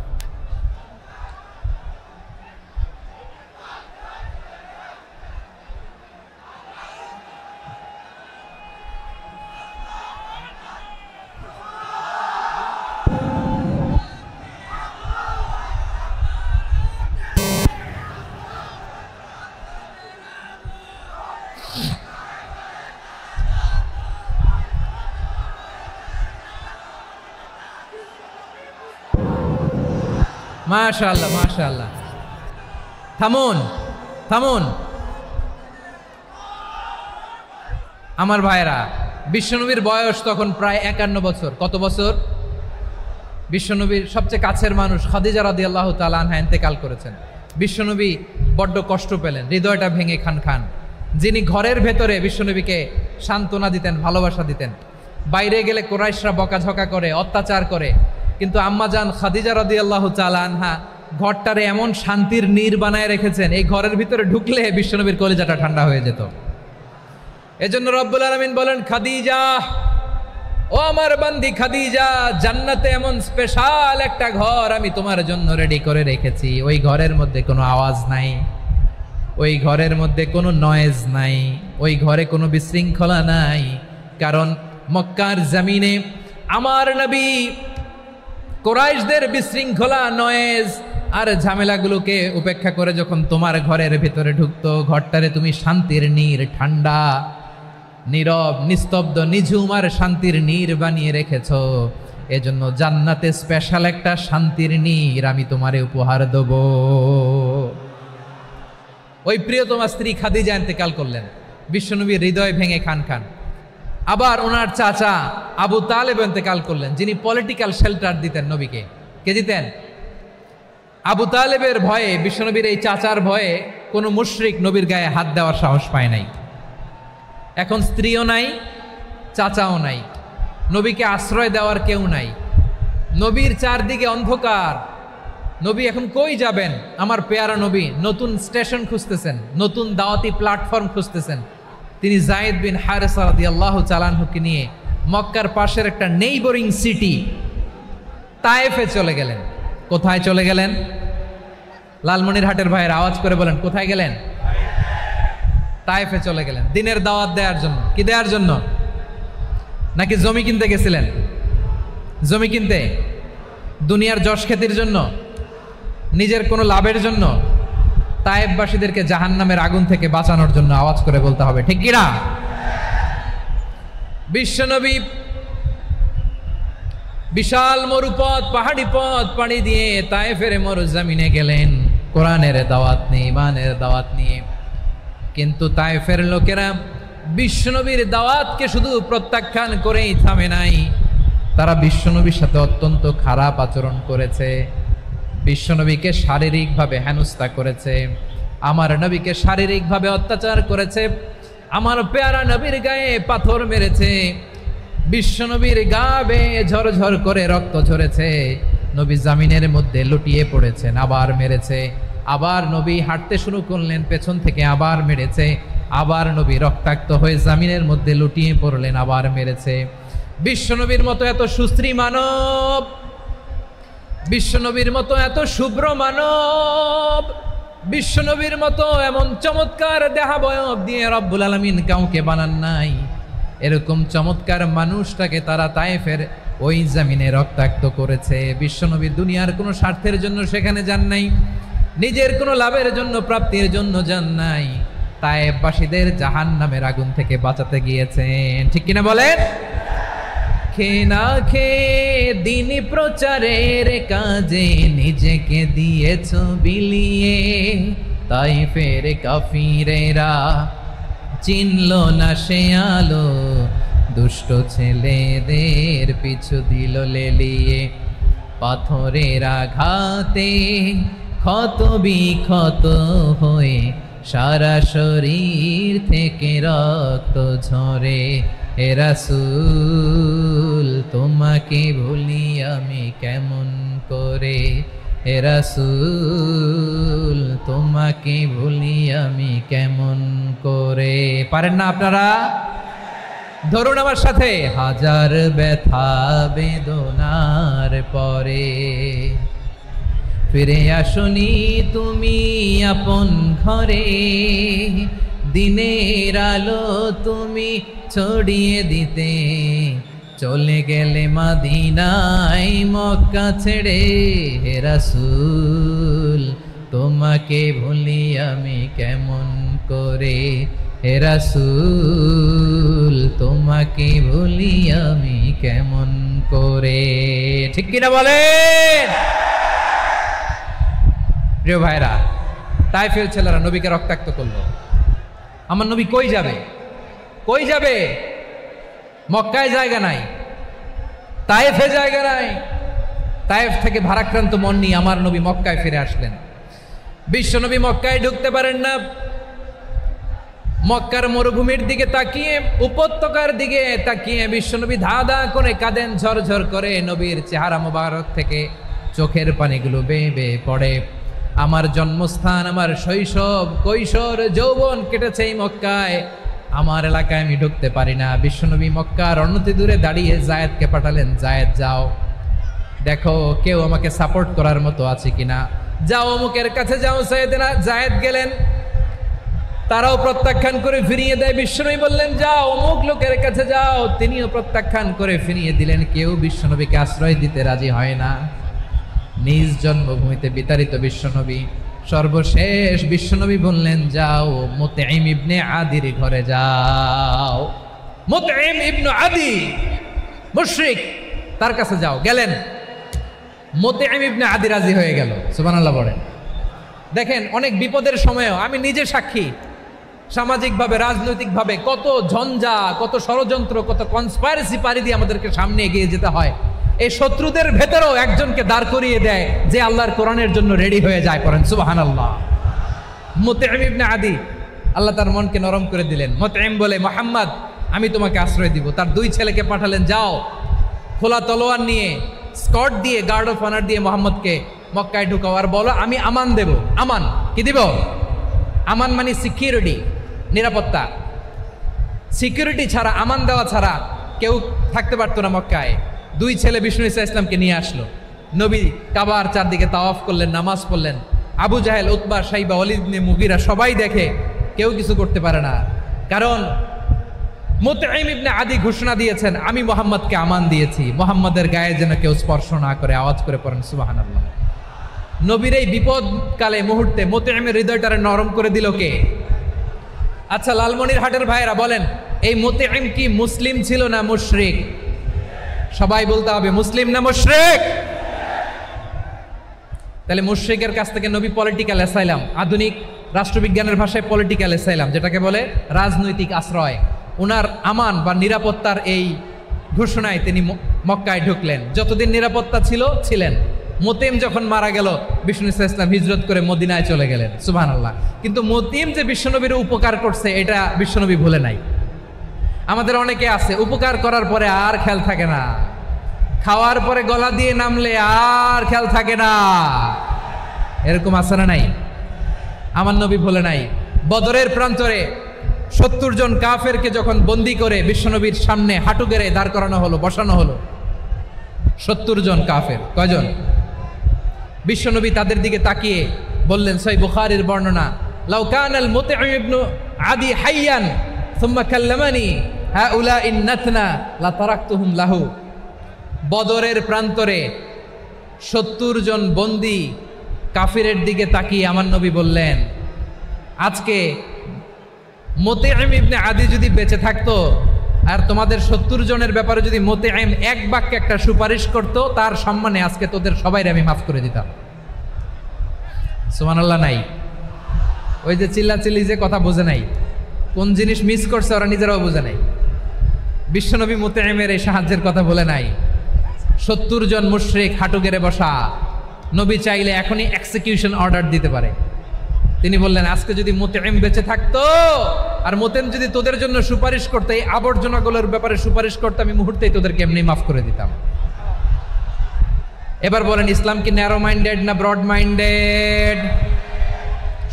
মাশাআল্লাহ মাশাআল্লাহ। থামুন থামুন আমার ভাইরা, বিশ্বনবীর বয়স তখন প্রায় 51 বছর। কত বছর? বিশ্বনবীর সবচেয়ে কাছের মানুষ খাদিজা রাদিয়াল্লাহু তাআলা আনহা ইন্তেকাল করেছেন। বিশ্বনবী বড্ড কষ্ট পেলেন, হৃদয়টা ভেঙে খান খান। যিনি ঘরের ভেতরে বিশ্বনবীকে সান্ত্বনা দিতেন, ভালোবাসা দিতেন, বাইরে গেলে কুরাইশরা বকাঝকা করে, অত্যাচার করে, কিন্তু আম্মাজান খাদিজা রাদিয়াল্লাহু তাআলা আনহা ঘরটারে এমন শান্তির নীড় বানায় রেখেছেন, এই ঘরের ভিতরে ঢুকলে বিশ্বনবীর কলিজাটা ঠান্ডা হয়ে যেত। এজন্য রব্বুল আলামিন বলেন, খাদিজা, ও আমার বান্দি খাদিজা, জান্নাতে এমন স্পেশাল একটা ঘর আমি তোমার জন্য রেডি করে রেখেছি। ওই ঘরের মধ্যে কোনো আওয়াজ নাই, ওই ঘরের মধ্যে কোনো নয়েজ নাই, ওই ঘরে কোনো বিশৃঙ্খলা নাই। কারণ মক্কার জমিনে আমার নবী কুরাইশদের বিশৃঙ্খলা, নয়েজ আর ঝামেলাগুলোকে উপেক্ষা করে যখন তোমার ঘরের ভিতরে ঢুকতো, ঘরটারে তুমি শান্তির নীড়, ঠান্ডা, নীরব, নিস্তব্ধ, নিঝুম আর শান্তির নীড় বানিয়ে রেখেছো। এজন্য জান্নাতে স্পেশাল একটা শান্তির নীড় আমি তোমারে উপহার দেব। ওই প্রিয়তমা স্ত্রী খাদিজা ইন্তেকাল করলেন, বিশ্বনবীর হৃদয় ভেঙে খান খান। আবার ওনার চাচা আবু তালেব ইন্তেকাল করলেন, যিনি পলিটিক্যাল শেল্টার দিতেন নবীকে। কে দিতেন? আবু তালেবের ভয়ে, বিশ্বনবীর এই চাচার ভয়ে কোনো মুশরিক নবীর গায়ে হাত দেওয়ার সাহস পায় নাই। এখন স্ত্রীও নাই, চাচাও নাই, নবীকে আশ্রয় দেওয়ার কেউ নাই। নবীর চারদিকে অন্ধকার, নবী এখন কই যাবেন? আমার পেয়ারা নবী নতুন স্টেশন খুঁজতেছেন, নতুন দাওয়াতি প্ল্যাটফর্ম খুঁজতেছেন। তিনি যায়েদ বিন হারেসা রাদিয়াল্লাহু তাআলা আনহুকে নিয়ে মক্কার পাশের একটা নেইবরিং সিটি তায়েফে চলে গেলেন। কোথায় চলে গেলেন? লালমনিরহাটের ভাইয়ের আওয়াজ করে বলেন, কোথায় গেলেন? তায়েফে চলে গেলেন দিনের দাওয়াত দেওয়ার জন্য। কি দেওয়ার জন্য? নাকি জমি কিনতে গেছিলেন? জমি কিনতে? দুনিয়ার যশ খ্যাতির জন্য? নিজের কোনো লাভের জন্য? তায়েফবাসীদেরকে জাহান্নামের আগুন থেকে বাঁচানোর জন্য। আওয়াজ করে বলতে হবে, ঠিক কিনা? বিশ্বনবী বিশাল মরুপথ, পাহাড়ি পথ পাড়ি দিয়ে তায়েফের মরুজমিনে গেলেন কোরআনের দাওয়াত নিয়ে, ইমানের দাওয়াত নিয়ে। কিন্তু তায়েফের লোকেরা বিশ্বনবীর দাওয়াতকে শুধু প্রত্যাখ্যান করেই থামে নাই, তারা বিশ্বনবীর সাথে অত্যন্ত খারাপ আচরণ করেছে। বিশ্বনবীকে শারীরিকভাবে হেনস্থা করেছে, আমার নবীকে শারীরিকভাবে অত্যাচার করেছে, আমার পেয়ারা নবীর গায়ে পাথর মেরেছে, বিশ্বনবীর গা বেয়ে ঝরঝর করে রক্ত ঝরেছে, নবী জামিনের মধ্যে লুটিয়ে পড়েছেন, আবার মেরেছে। আবার নবী হাঁটতে শুরু করলেন, পেছন থেকে আবার মেরেছে। আবার নবী রক্তাক্ত হয়ে জামিনের মধ্যে লুটিয়ে পড়লেন, আবার মেরেছে। বিশ্বনবীর মতো এত সুশ্রী মানব, বিশ্বনবীর মতো এত শুভ্র মানব, বিশ্বনবীর মতো এমন চমৎকার দেহাবয়ব দিয়ে রব্বুল আলামিন কাউকে বানান নাই। এরকম চমৎকার মানুষটাকে তারা তায়েফের ওই জমিনে রক্তাক্ত করেছে। বিশ্বনবী দুনিয়ার কোনো স্বার্থের জন্য সেখানে যান নাই, নিজের কোনো লাভের জন্য, প্রাপ্তির জন্য যান নাই, তায়েফবাসীদের জাহান্নামের আগুন থেকে বাঁচাতে গিয়েছেন। ঠিক কিনা বলেন? খেয়ে না খেয়ে দিন প্রচারের কাজে নিজেকে দিয়েছ বিলিয়ে, তায়েফের কাফিরেরা চিনল না সে আলো, দুষ্ট ছেলেদের পিছু দিল লেলিয়ে। পাথরের আঘাতে ক্ষত বিক্ষত হয়ে সারা শরীর থেকে রক্ত ঝরে। হে রাসূল তোমাকে ভুলি আমি কেমন করে, হে রাসূল তোমাকে ভুলি আমি কেমন করে। পারেন না আপনারা? ধরুন আমার সাথে। হাজার ব্যথা বেদনার পরে ফিরে আসনি তুমি আপন ঘরে, দিনের আলো তুমি ছড়িয়ে দিতে, চলে গেলে মদিনায় মক্কা ছেড়ে। হে রাসূল তোমাকে ভুলি আমি কেমন করে, হে রাসূল তোমাকে ভুলি আমি কেমন করে। ঠিক কিনা বলেন? প্রিয় ভাইরা, তায়েফের ছেলেরা নবীকে রক্তাক্ত করলো। আমার নবী কই যাবে? কই যাবে? মক্কায় জায়গা নাই, তায়েফে জায়গা নাই। তায়েফ থেকে ভারাক্রান্ত মন নিয়ে আমার নবী মক্কায় ফিরে আসলেন। বিশ্ব নবী মক্কায় ঢুকতে পারেন না। মক্কার মরুভূমির দিকে তাকিয়ে, উপত্যকার দিকে তাকিয়ে বিশ্বনবী ধা ধা করে কাঁদেন, ঝরঝর করে। নবীর চেহারা মোবারক থেকে চোখের পানিগুলো বেয়ে বেয়ে পড়ে। আমার জন্মস্থান, আমার শৈশব, কৈশোর, যৌবন কেটেছে এই মক্কায়। আমার এলাকায় আমি ঢুকতে পারি না। বিশ্বনবী মক্কার অনতি দূরে দাঁড়িয়ে জায়েদকে পাঠালেন, জায়েদ যাও দেখো কেউ আমাকে সাপোর্ট করার মতো আছে কিনা, যাও অমুকের কাছে যাও। জায়েদ গেলেন, তারাও প্রত্যাখ্যান করে ফিরিয়ে দেয়। বিশ্বনবী বললেন যাও অমুক লোকের কাছে যাও, তিনিও প্রত্যাখ্যান করে ফিরিয়ে দিলেন। কেউ বিশ্বনবীকে আশ্রয় দিতে রাজি হয় না। নিজ জন্মভূমিতে বিতাড়িত বিশ্বনবী, সর্বশেষ বিশ্বনবী বললেন যাও মুতঈম ইবনে আদির ঘরে যাও। মুতঈম ইবনে আদি মুশরিক, তার কাছে যাও। গেলেন, মুতঈম ইবনে আদি রাজি হয়ে গেল। সুবহানাল্লাহ বলেন। দেখেন, অনেক বিপদের সময়ও আমি নিজে সাক্ষী, সামাজিকভাবে রাজনৈতিকভাবে কত ঝঞ্ঝা, কত ষড়যন্ত্র, কত কনস্পাইরেসি পাড়ি দিয়ে আমাদেরকে সামনে এগিয়ে যেতে হয়। এই শত্রুদের ভেতরেও একজনকে দাঁড় করিয়ে দেয় যে আল্লাহর কোরআনের জন্য রেডি হয়ে যায়। পড়েন সুবহানাল্লাহ। মুতঈম ইবনে আদি, আল্লাহ তার মনকে নরম করে দিলেন। মুতঈম বলে, মুহাম্মদ আমি তোমাকে আশ্রয় দিব। তার দুই ছেলেকে পাঠালেন, যাও খোলা তলোয়ার নিয়ে, স্কট দিয়ে, গার্ড অফ অনার দিয়ে মোহাম্মদকে মক্কায় ঢুকাও, আর বলো আমি আমান দেব। আমান কি দিব? আমান মানে সিকিউরিটি, নিরাপত্তা। সিকিউরিটি ছাড়া, আমান দেওয়া ছাড়া কেউ থাকতে পারতো না মক্কায়। দুই ছেলে বিষ্ণু ইসা ইসলামকে নিয়ে আসলো। নবী কাবার চারদিকে তাওয়াফ করলেন, নামাজ পড়লেন। আবু জাহেল, উতবা, সাইবা, ওয়ালিদ ইবনে মুগীরা সবাই দেখে, কেউ কিছু করতে পারে না। কারণ মুতঈম ইবনে আদি ঘোষণা দিয়েছেন আমি মুহাম্মদকে আমান দিয়েছি, মুহাম্মদের গায়ে যেন কেউ স্পর্শ না করে। আওয়াজ করে পড়েন সুবহানাল্লাহ। নবীর এই বিপদকালে মুহূর্তে মুতঈমের হৃদয়টারে নরম করে দিল কে? আচ্ছা, লালমনিরহাটের ভাইয়েরা বলেন, এই মুতঈম কি মুসলিম ছিল না মুশরিক? সবাই বলতে হবে মুসলিম না মুশরিক? তাহলে মুশরিকের কাছ থেকে নবী পলিটিক্যাল অ্যাসাইলাম, আধুনিক রাষ্ট্রবিজ্ঞানের ভাষায় পলিটিক্যাল অ্যাসাইলাম, যেটাকে বলে রাজনৈতিক আশ্রয়, উনার আমান বা নিরাপত্তার এই ঘোষণায় তিনি মক্কায় ঢুকলেন। যতদিন নিরাপত্তা ছিল ছিলেন। মুতঈম যখন মারা গেল, বিষ্ণু ইসলাম হিজরত করে মদিনায় চলে গেলেন। সুবহানাল্লাহ। কিন্তু মুতঈম যে বিশ্বনবীর উপকার করছে এটা বিশ্বনবী ভুলে নাই। আমাদের অনেকে আছে উপকার করার পরে আর খেয়াল থাকে না, খাওয়ার পরে গলা দিয়ে নামলে আর খেয়াল থাকে না। এরকম আছে না নাই? আমার নবী ভুলে নাই। বদরের প্রান্তরে 70 জন কাফেরকে যখন বন্দী করে বিশ্বনবীর সামনে হাঁটু গেড়ে দাঁড় করানো হলো, বসানো হলো, 70 জন কাফের। কয়জন? বিশ্বনবী তাদের দিকে তাকিয়ে বললেন, সহিহ বুখারীর বর্ণনা, লাউ কানাল মুতঈম ইবনে আদি হাইয়ান সুম্মা কাল্লামানি হাউলাই নাতনা লা তারাকতুহুম লাহু। বদরের প্রান্তরে 70 জন বন্দী কাফিরের দিকে তাকিয়ে আমার নবী বললেন, আজকে মুতঈম ইবনে আদি যদি বেঁচে থাকতো আর তোমাদের 70 জনের ব্যাপারে যদি মুতঈম এক বাক্যে একটা সুপারিশ করত, তার সম্মানে আজকে তোদের সবাই আমি মাফ করে দিতাম। সুবহানাল্লাহ নাই? ওই যে চিল্লাচিল্লি যে কথা বোঝে নাই, কোন জিনিস মিস করছে ওরা নিজেরাও বোঝে নাই। বিশ্বনবী মুতঈমের এই সাহায্যের কথা বলে নাই। 70 জন মুশরিক হাঁটু গেড়ে বসা, নবী চাইলে এখনই এক্সিকিউশন অর্ডার দিতে পারে। তিনি বললেন, আজকে যদি মুতঈম বেঁচে থাকতো আর মুতঈম যদি তোদের জন্য সুপারিশ করতে, এই আবর্জনাগুলোর ব্যাপারে সুপারিশ করতে, আমি মুহূর্তেই তোদেরকে এমনি মাফ করে দিতাম। এবার বলেন, ইসলাম কি ন্যারো মাইন্ডেড না ব্রড মাইন্ডেড?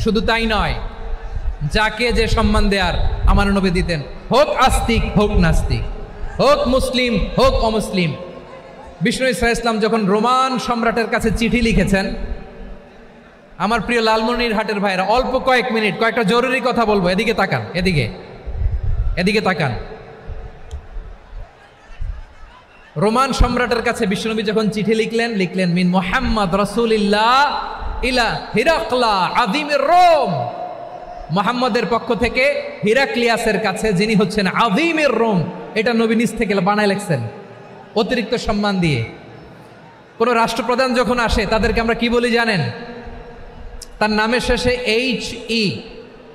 শুধু তাই নয়, যাকে যে সম্মান দেয়ার আমার নবী দিতেন, হোক আস্তিক হোক নাস্তিক, হোক মুসলিম হোক অমুসলিম। বিষ্ণু ইসলাম যখন রোমান সম্রাটের কাছে চিঠি লিখেছেন, আমার প্রিয় লালমনিরহাটের ভাইরা, অল্প কয়েক মিনিট কয়েকটা জরুরি কথা বলবো। এদিকে তাকান, এদিকে তাকান। রোমান সম্রাটের কাছে বিশ্বনবী যখন চিঠি লিখলেন মিন মুহাম্মদ রাসূলিল্লাহ ইলা হিরাকলা আযীমির রোম। মুহাম্মদের পক্ষ থেকে হিরাক্লিয়াসের কাছে, যিনি হচ্ছেন আযীমির রোম। এটা নবী নিজ থেকে বানায় লিখছেন অতিরিক্ত সম্মান দিয়ে। কোন রাষ্ট্রপ্রধান যখন আসে তাদেরকে আমরা কি বলি জানেন? তার নামের শেষে এইচ ই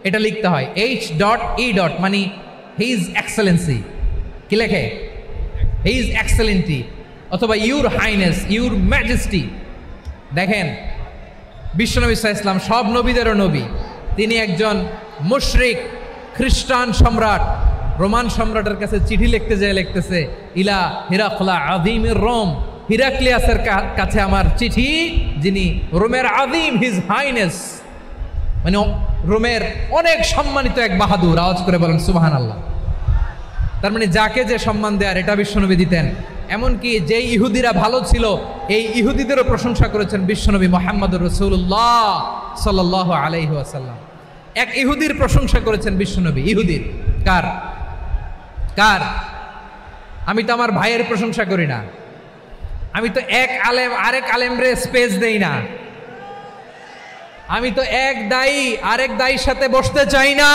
এটা লিখতে হয়, H.E. মানে হিজ এক্সেলেন্সি। কি লেখে? হিজ এক্সেলেন্টি, অথবা ইউর হাইনেস, ইউর ম্যাজেস্টি। দেখেন, বিশ্বনবী সাল্লাল্লাহু আলাইহি ওয়াসাল্লাম সব নবীদেরও নবী। তিনি একজন মুশরিক খ্রিস্টান সম্রাট, রোমান সম্রাটের কাছে চিঠি লিখতে যেয়ে লিখতেছে, ইলা হিরাকলা আযীমির রোম, হিরাক্লিয়াসের কাছে আমার চিঠি, যিনি রোমের আযীম, হিজ হাইনেস, মানে রোমের অনেক সম্মানিত এক বাহাদুর। আওয়াজ করে বলেন সুবহানাল্লাহ। তার মানে যাকে যে সম্মান দেয়ার এটা বিশ্বনবী দিতেন। এমনকি যে ইহুদিরা ভালো ছিল, এই ইহুদিদেরও প্রশংসা করেছেন বিশ্বনবী মুহাম্মদুর রাসূলুল্লাহ সাল্লাল্লাহু আলাইহি ওয়াসাল্লাম। এক ইহুদির প্রশংসা করেছেন বিশ্বনবী। ইহুদির কার? কার? আমি তো আমার ভাইয়ের প্রশংসা করি না, আমি তো এক আলেম আরেক আলেমরে স্পেস দেই না, আমি তো এক দায়ী আরেক দায়ীর সাথে বসতে চাই না।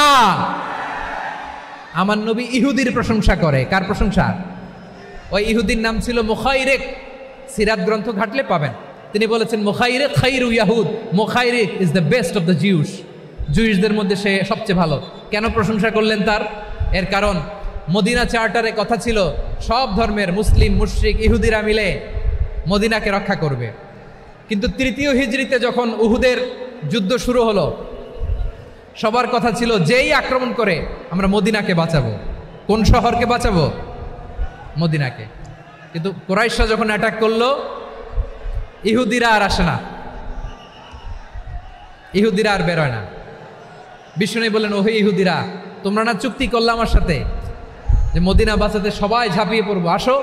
আমার নবী ইহুদির প্রশংসা করে। কার প্রশংসা? ওই ইহুদির নাম ছিল মুখাইরিক। সিরাত গ্রন্থ ঘাটলে পাবেন। তিনি বলেছেন মুখাইরিক খাইরু ইয়াহুদ, মুখাইরিক is the best of the Jews. জুইশদের মধ্যে সে সবচেয়ে ভালো। কেন প্রশংসা করলেন তার? এর কারণ মদিনা চার্টারে কথা ছিল সব ধর্মের মুসলিম, মুশরিক, ইহুদিরা মিলে মদিনাকে রক্ষা করবে। কিন্তু তৃতীয় হিজরিতে যখন উহুদের যুদ্ধ শুরু হলো, সবার কথা ছিল যেই আক্রমণ করে আমরা মদিনাকে বাঁচাবো। কোন শহরকে বাঁচাবো? মদিনাকে। কিন্তু কুরাইশরা যখন অ্যাটাক করলো, ইহুদিরা আর আসে না, ইহুদিরা আর বেরোয় না। বিষ্ণু বললেন, ওহে ইহুদিরা, তোমরা না চুক্তি করলে আমার সাথে যে মদিনা বাঁচাতে সবাই ঝাঁপিয়ে পড়বো, আসো।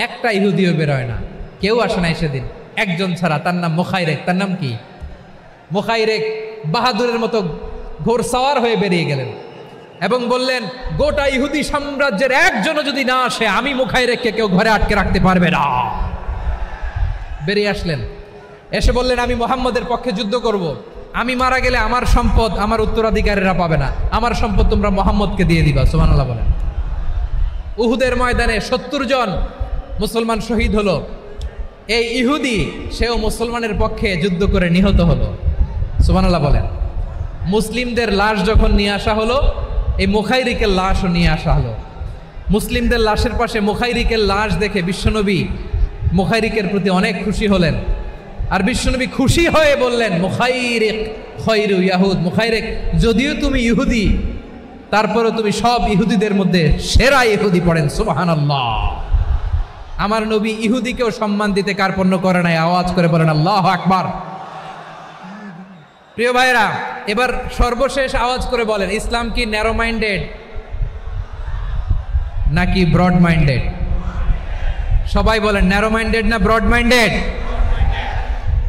একটা ইহুদিও বেরোয় না, কেউ আসে নাই সেদিন, একজন ছাড়া। তার নাম মুখাইরেক। তার নাম কি? মুখাইরেক বাহাদুরের মতো ঘোড়সাওয়ার হয়ে বেরিয়ে গেলেন এবং বললেন, গোটা ইহুদি সাম্রাজ্যের একজনও যদি না আসে, আমি মুখাইরেককে কেউ ঘরে আটকে রাখতে পারবে না। বেরিয়ে আসলেন, এসে বললেন, আমি মুহাম্মদের পক্ষে যুদ্ধ করব। আমি মারা গেলে আমার সম্পদ আমার উত্তরাধিকারীরা পাবে না, আমার সম্পদ তোমরা মুহাম্মদকে দিয়ে দিবা। সুবহানাল্লাহ বলেন। উহুদের ময়দানে 70 জন মুসলমান শহীদ হলো। এই ইহুদি সেও মুসলমানের পক্ষে যুদ্ধ করে নিহত হলো। সুবহানাল্লাহ বলেন। মুসলিমদের লাশ যখন নিয়ে আসা হলো, এই মুখাইরিকের লাশও নিয়ে আসা হলো। মুসলিমদের লাশের পাশে মুখাইরিকের লাশ দেখে বিশ্বনবী মুখাইরিকের প্রতি অনেক খুশি হলেন। আর বিশ্বনবী খুশি হয়ে বললেন, মুখাইরিক খায়রু ইয়াহুদ, মুখাইরিক যদিও তুমি ইহুদি, তারপরেও তুমি সব ইহুদিদের মধ্যে সেরা ইহুদি। পড়েন সুবহানাল্লাহ। আমার নবী ইহুদিকেও সম্মান দিতে কার্পণ্য করে নাই। আওয়াজ করে বলেন আল্লাহু আকবার। প্রিয় ভাইরা, এবার সর্বশেষ আওয়াজ করে বলেন, ইসলাম কি ন্যারো মাইন্ডেড নাকি ব্রড মাইন্ডেড? সবাই বলেন, ন্যারো মাইন্ডেড না ব্রড মাইন্ডেড?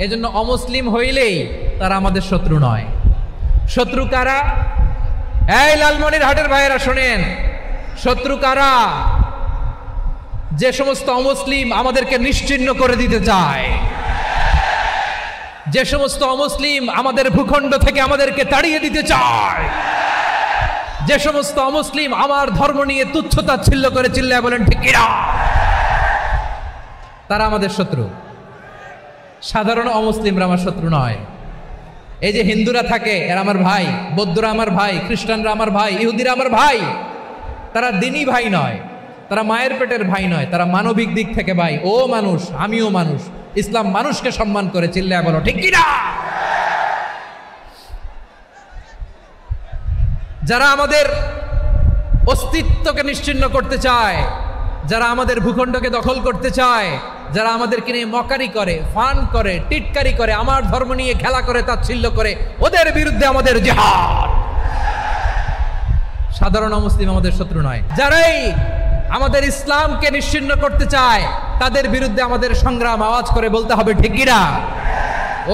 এজন্য অমুসলিম হইলেই তারা আমাদের শত্রু নয়। শত্রু কারা? এই লালমনিরহাটের ভাইয়েরা শোনেন, শত্রু কারা? যে সমস্ত অমুসলিম আমাদেরকে নিশ্চিহ্ন করে দিতে চায়, যে সমস্ত অমুসলিম আমাদের ভূখণ্ড থেকে আমাদেরকে তাড়িয়ে দিতে চায়, যে সমস্ত অমুসলিম আমার ধর্ম নিয়ে তুচ্ছতাচ্ছিল্য করে চিল্লায় বলেন ঠিক কিনা, তারা আমাদের শত্রু। সাধারণ অমুসলিমরা আমার শত্রু নয়। এই যে হিন্দুরা থাকে, এরা আমার ভাই, বৌদ্ধরা আমার ভাই, খ্রিস্টানরা আমার ভাই, ইহুদিরা আমার ভাই। তারা দিনই ভাই নয়, তারা মায়ের পেটের ভাই নয়, তারা মানবিক দিক থেকে ভাই। ও মানুষ, আমিও মানুষ। ইসলাম মানুষকে সম্মান করে, চিল্লায় বলো ঠিক কিনা। যারা আমাদের অস্তিত্বকে নিশ্চিহ্ন করতে চায়, যারা আমাদের ভূখণ্ডকে দখল করতে চায়, যারা আমাদেরকে নিয়ে মকারি করে, ফান করে, টিটকারি করে, আমার ধর্ম নিয়ে খেলা করে, তাচ্ছিল্য করে, ওদের বিরুদ্ধে আমাদের জিহাদ। সাধারণ মুসলিম আমাদের শত্রু নয়। যারাই আমাদের ইসলামকে নিশ্চিহ্ন করতে চায়, তাদের বিরুদ্ধে আমাদের সংগ্রাম। আওয়াজ করে বলতে হবে ঠিক কিনা।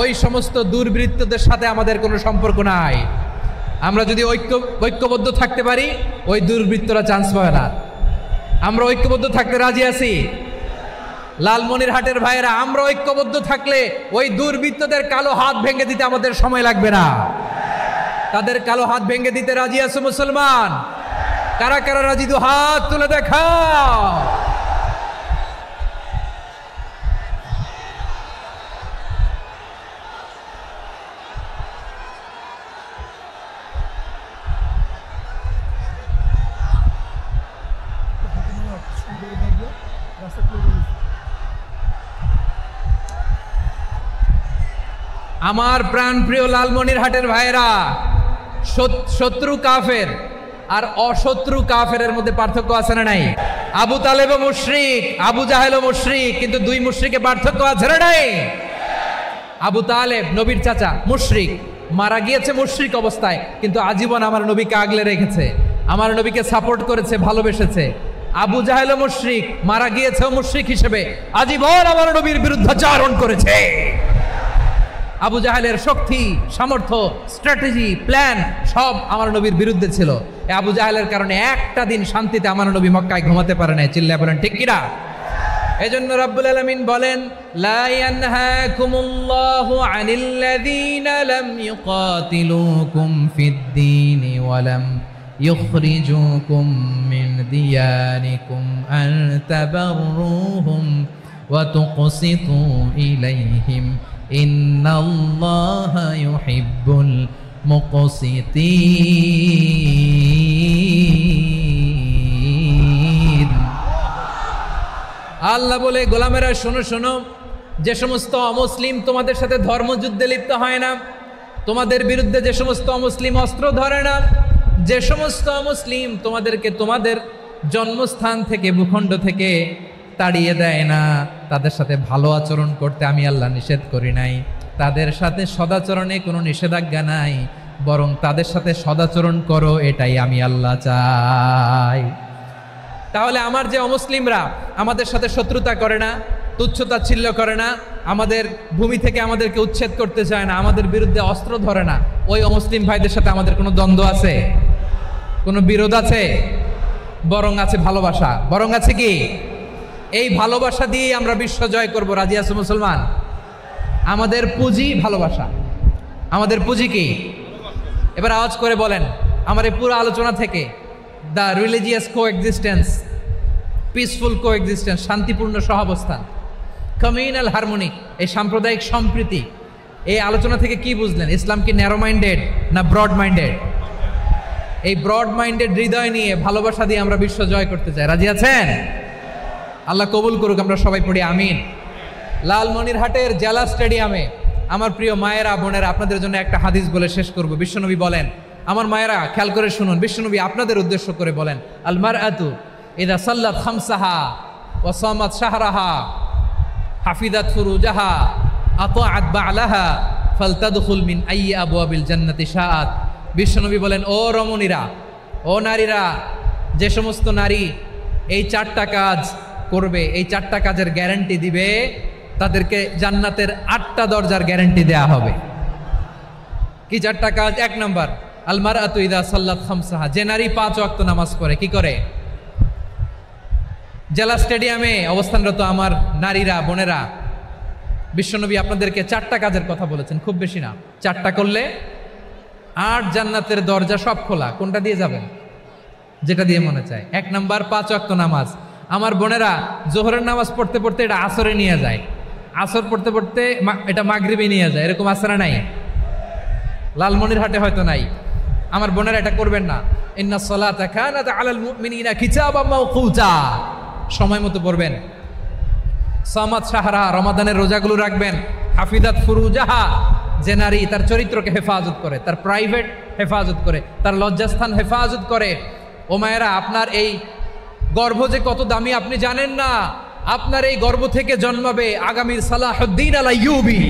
ওই সমস্ত দুর্বৃত্তদের সাথে আমাদের কোনো সম্পর্ক নাই। আমরা যদি ঐক্যবদ্ধ থাকতে পারি, ওই দুর্বৃত্তরা চান্স পাবে না। আমরা ঐক্যবদ্ধ থাকতে রাজি আছি। লালমনিরহাটের ভাইয়েরা, আমরা ঐক্যবদ্ধ থাকলে ওই দুর্বৃত্তদের কালো হাত ভেঙে দিতে আমাদের সময় লাগবে না। তাদের কালো হাত ভেঙে দিতে রাজি আছে মুসলমান? কারা কারা রাজি? দু হাত তুলে দেখাও। আমার প্রাণ প্রিয় লালমনিরহাটের ভাইরা, শত্রু কাফের আর অশত্রু কাফেরের মধ্যে পার্থক্য আছে না নাই? আবু তালেবও মুশরিক, আবু জাহেলও মুশরিক, কিন্তু দুই মুশরিকে পার্থক্য আছে না নাই? আবু তালেব নবীর চাচা, মুশরিক, মারা গিয়েছে মুশরিক অবস্থায়, কিন্তু আজীবন আমার নবীকে আগলে রেখেছে, আমার নবীকে সাপোর্ট করেছে, ভালোবেসেছে। আবু জাহেলও মুশরিক, মারা গিয়েছেও মুশরিক হিসেবে, আজীবন আমার নবীর বিরুদ্ধাচরণ করেছে। আবু জাহেলের শক্তি, সামর্থ্য, স্ট্র্যাটেজি, প্ল্যান সব আমার নবীর বিরুদ্ধে ছিল। এই আবু জাহেলের কারণে একটা দিন শান্তিতে আমার নবী মক্কায় ঘুমাতে পারে নাই। চিল্লায় বলেন ঠিক কিনা? এজন্য রাব্বুল আলামিন বলেন, লা ইয়ানহাকুমুল্লাহু আনিল্লাযীনা লাম ইউকাতিলুকুম ফিদ-দীনি ওয়া লাম ইখরিজুকুম মিন দিয়ারিকুম আন তাবাররুহুম ওয়া তুকসিতু ইলাইহিম ইন্নাল্লাহা ইউহিব্বুল মুকসিতিন। আল্লাহ বলে, গোলামেরা শোনো শোনো, যে সমস্ত অমুসলিম তোমাদের সাথে ধর্মযুদ্ধে লিপ্ত হয় না, তোমাদের বিরুদ্ধে যে সমস্ত অমুসলিম অস্ত্র ধরে না, যে সমস্ত অমুসলিম তোমাদেরকে তোমাদের জন্মস্থান থেকে, ভূখণ্ড থেকে তাড়িয়ে দেয় না, তাদের সাথে ভালো আচরণ করতে আমি আল্লাহ নিষেধ করি নাই। তাদের সাথে সদাচরণে কোনো নিষেধাজ্ঞা নাই, বরং তাদের সাথে সদাচরণ করো, এটাই আমি আল্লাহ চাই। তাহলে আমার যে অমুসলিমরা আমাদের সাথে শত্রুতা করে না, তুচ্ছতাচ্ছিল্য করে না, আমাদের ভূমি থেকে আমাদেরকে উচ্ছেদ করতে চায় না, আমাদের বিরুদ্ধে অস্ত্র ধরে না, ওই অমুসলিম ভাইদের সাথে আমাদের কোনো দ্বন্দ্ব আছে? কোনো বিরোধ আছে? বরং আছে ভালোবাসা। বরং আছে কি? এই ভালোবাসা দিয়েই আমরা বিশ্ব জয় করব। রাজি আছো মুসলমান? আমাদের পুঁজি ভালোবাসা। আমাদের পুঁজি কি? এবার আওয়াজ করে বলেন, আমার এই পুরো আলোচনা থেকে the religious coexistence, peaceful coexistence, শান্তিপূর্ণ সহাবস্থান, কমিউনাল হারমোনি, এই সাম্প্রদায়িক সম্প্রীতি, এই আলোচনা থেকে কি বুঝলেন? ইসলাম কি ন্যারো মাইন্ডেড না ব্রড মাইন্ডেড? এই ব্রড মাইন্ডেড হৃদয় নিয়ে, ভালোবাসা দিয়ে আমরা বিশ্ব জয় করতে চাই। রাজি আছেন? আল্লাহ কবুল করুক, আমরা সবাই পড়ি আমিন। লালমনিরহাটের জেলা স্টেডিয়ামে আমার প্রিয় মায়েরা, বোনেরা, আপনাদের জন্য একটা হাদিস বলে শেষ করব। বিশ্বনবী বলেন, আমার মায়েরা খেয়াল করে শুনুন, বিশ্বনবী আপনাদের উদ্দেশ্য করে বলেন, আল মারআতু ইযা সাল্লাত খামসাহা ওয়া সামাত শাহরাহা হাফিজাত ফুরুজাহা আতাআত বা'লাহা ফালতাদখুল মিন আইয়ি আবওয়াবিল জান্নাতি শাআত। বিশ্বনবী বলেন, ও রমণীরা, ও নারীরা, যে সমস্ত নারী এই চারটা কাজ করবে, এই চারটা কাজের গ্যারান্টি দিবে, তাদেরকে জান্নাতের 8টা দরজার গ্যারান্টি দেয়া হবে। কি চারটা কাজ? 1 নম্বর, আল মারআতু ইযা সাল্লাত খামসাহা, যে নারী 5 ওয়াক্ত নামাজ পড়ে। কি করে? জেলা স্টেডিয়ামে অবস্থানরত আমার নারীরা, বোনেরা, বিশ্বনবী আপনাদেরকে 4টা কাজের কথা বলেছেন, খুব বেশি না। 4টা করলে 8 জান্নাতের দরজা সব খোলা। কোনটা দিয়ে যাবেন? যেটা দিয়ে মনে চায়। 1 নম্বর 5 ওয়াক্ত নামাজ। আমার বোনেরা জোহরের নামাজ পড়তে পড়তে এটা আসরে নিয়ে যায়, আসর পড়তে পড়তে এটা মাগরিবে নিয়ে যায়। এরকম আছে না নাই? লালমনিরহাটে হয়তো নাই। আমার বোনেরা এটা করবেন না। ইন্নাস সালাতা কানাত আলাল মুমিনিনা কিতাবাম মাওকুতা, সময় মতো পড়বেন। সামাত শাহরা, রমাদানের রোজাগুলো রাখবেন। হাফিজাত ফুরুজাহা, যে নারী তার চরিত্রকে হেফাজত করে, তার প্রাইভেট হেফাজত করে, তার লজ্জাস্থান হেফাজত করে। ও মায়েরা, আপনার এই গর্ভ যে কত দামি আপনি জানেন না। আপনার এই গর্ভ থেকে জন্মাবে আগামীর সালাহুদ্দিন আল আইয়ুবী।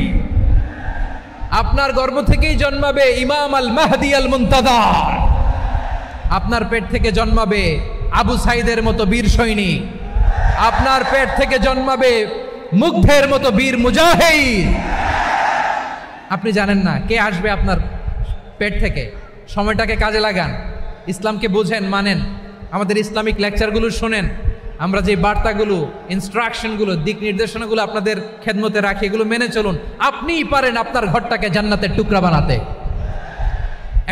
আপনার গর্ভ থেকেই জন্মাবে ইমাম আল মাহদি আল মুনতাজার। আপনার পেট থেকে জন্মাবে আবু সাইদের মতো বীর সৈনিক। আপনার পেট থেকে জন্মাবে মুগ্ধের মতো বীর মুজাহিদ। আপনি জানেন না কে আসবে আপনার পেট থেকে। সময়টাকে কাজে লাগান, ইসলামকে বুঝেন, মানেন, আমাদের ইসলামিক লেকচারগুলো শোনেন। আমরা যে বার্তাগুলো, ইনস্ট্রাকশনগুলো, দিক নির্দেশনাগুলো আপনাদের খেদমতে রাখি, এগুলো মেনে চলুন। আপনিই পারেন আপনার ঘরটাকে জান্নাতের টুকরা বানাতে।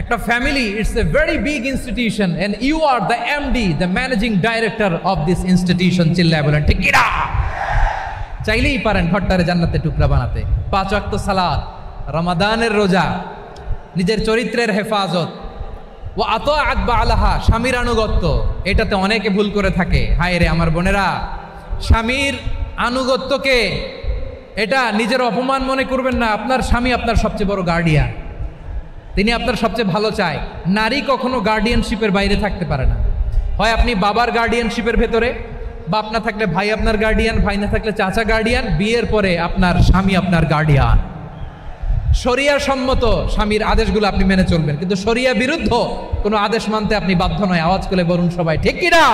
একটা family, it's a very big institution and you are the MD, the managing director of this institution. চিল্লায় বলেন ঠিক কিনা? চাইলেই পারেন ঘরটারে জান্নাতের টুকরা বানাতে। 5 ওয়াক্ত সালাত, রমাদানের রোজা, নিজের চরিত্রের হেফাজত, ও আতাআত বালাহা, স্বামীর আনুগত্য, এটাতে অনেকে ভুল করে থাকে। হায় রে আমার বোনেরা, স্বামীর আনুগত্যকে এটা নিজের অপমান মনে করবেন না। আপনার স্বামী আপনার সবচেয়ে বড় গার্ডিয়ান, তিনি আপনার সবচেয়ে ভালো চায়। নারী কখনো গার্ডিয়ানশিপের বাইরে থাকতে পারে না। হয় আপনি বাবার গার্ডিয়ানশিপের ভেতরে, বাপ না থাকলে ভাই আপনার গার্ডিয়ান, ভাই না থাকলে চাচা গার্ডিয়ান, বিয়ের পরে আপনার স্বামী আপনার গার্ডিয়ান। শরিয়া সম্মত স্বামীর আদেশগুলো আপনি মেনে চলবেন, কিন্তু শরিয়া বিরুদ্ধ কোনো আদেশ মানতে আপনি বাধ্য নয়। আওয়াজ করে বলুন সবাই, ঠিক কিনা?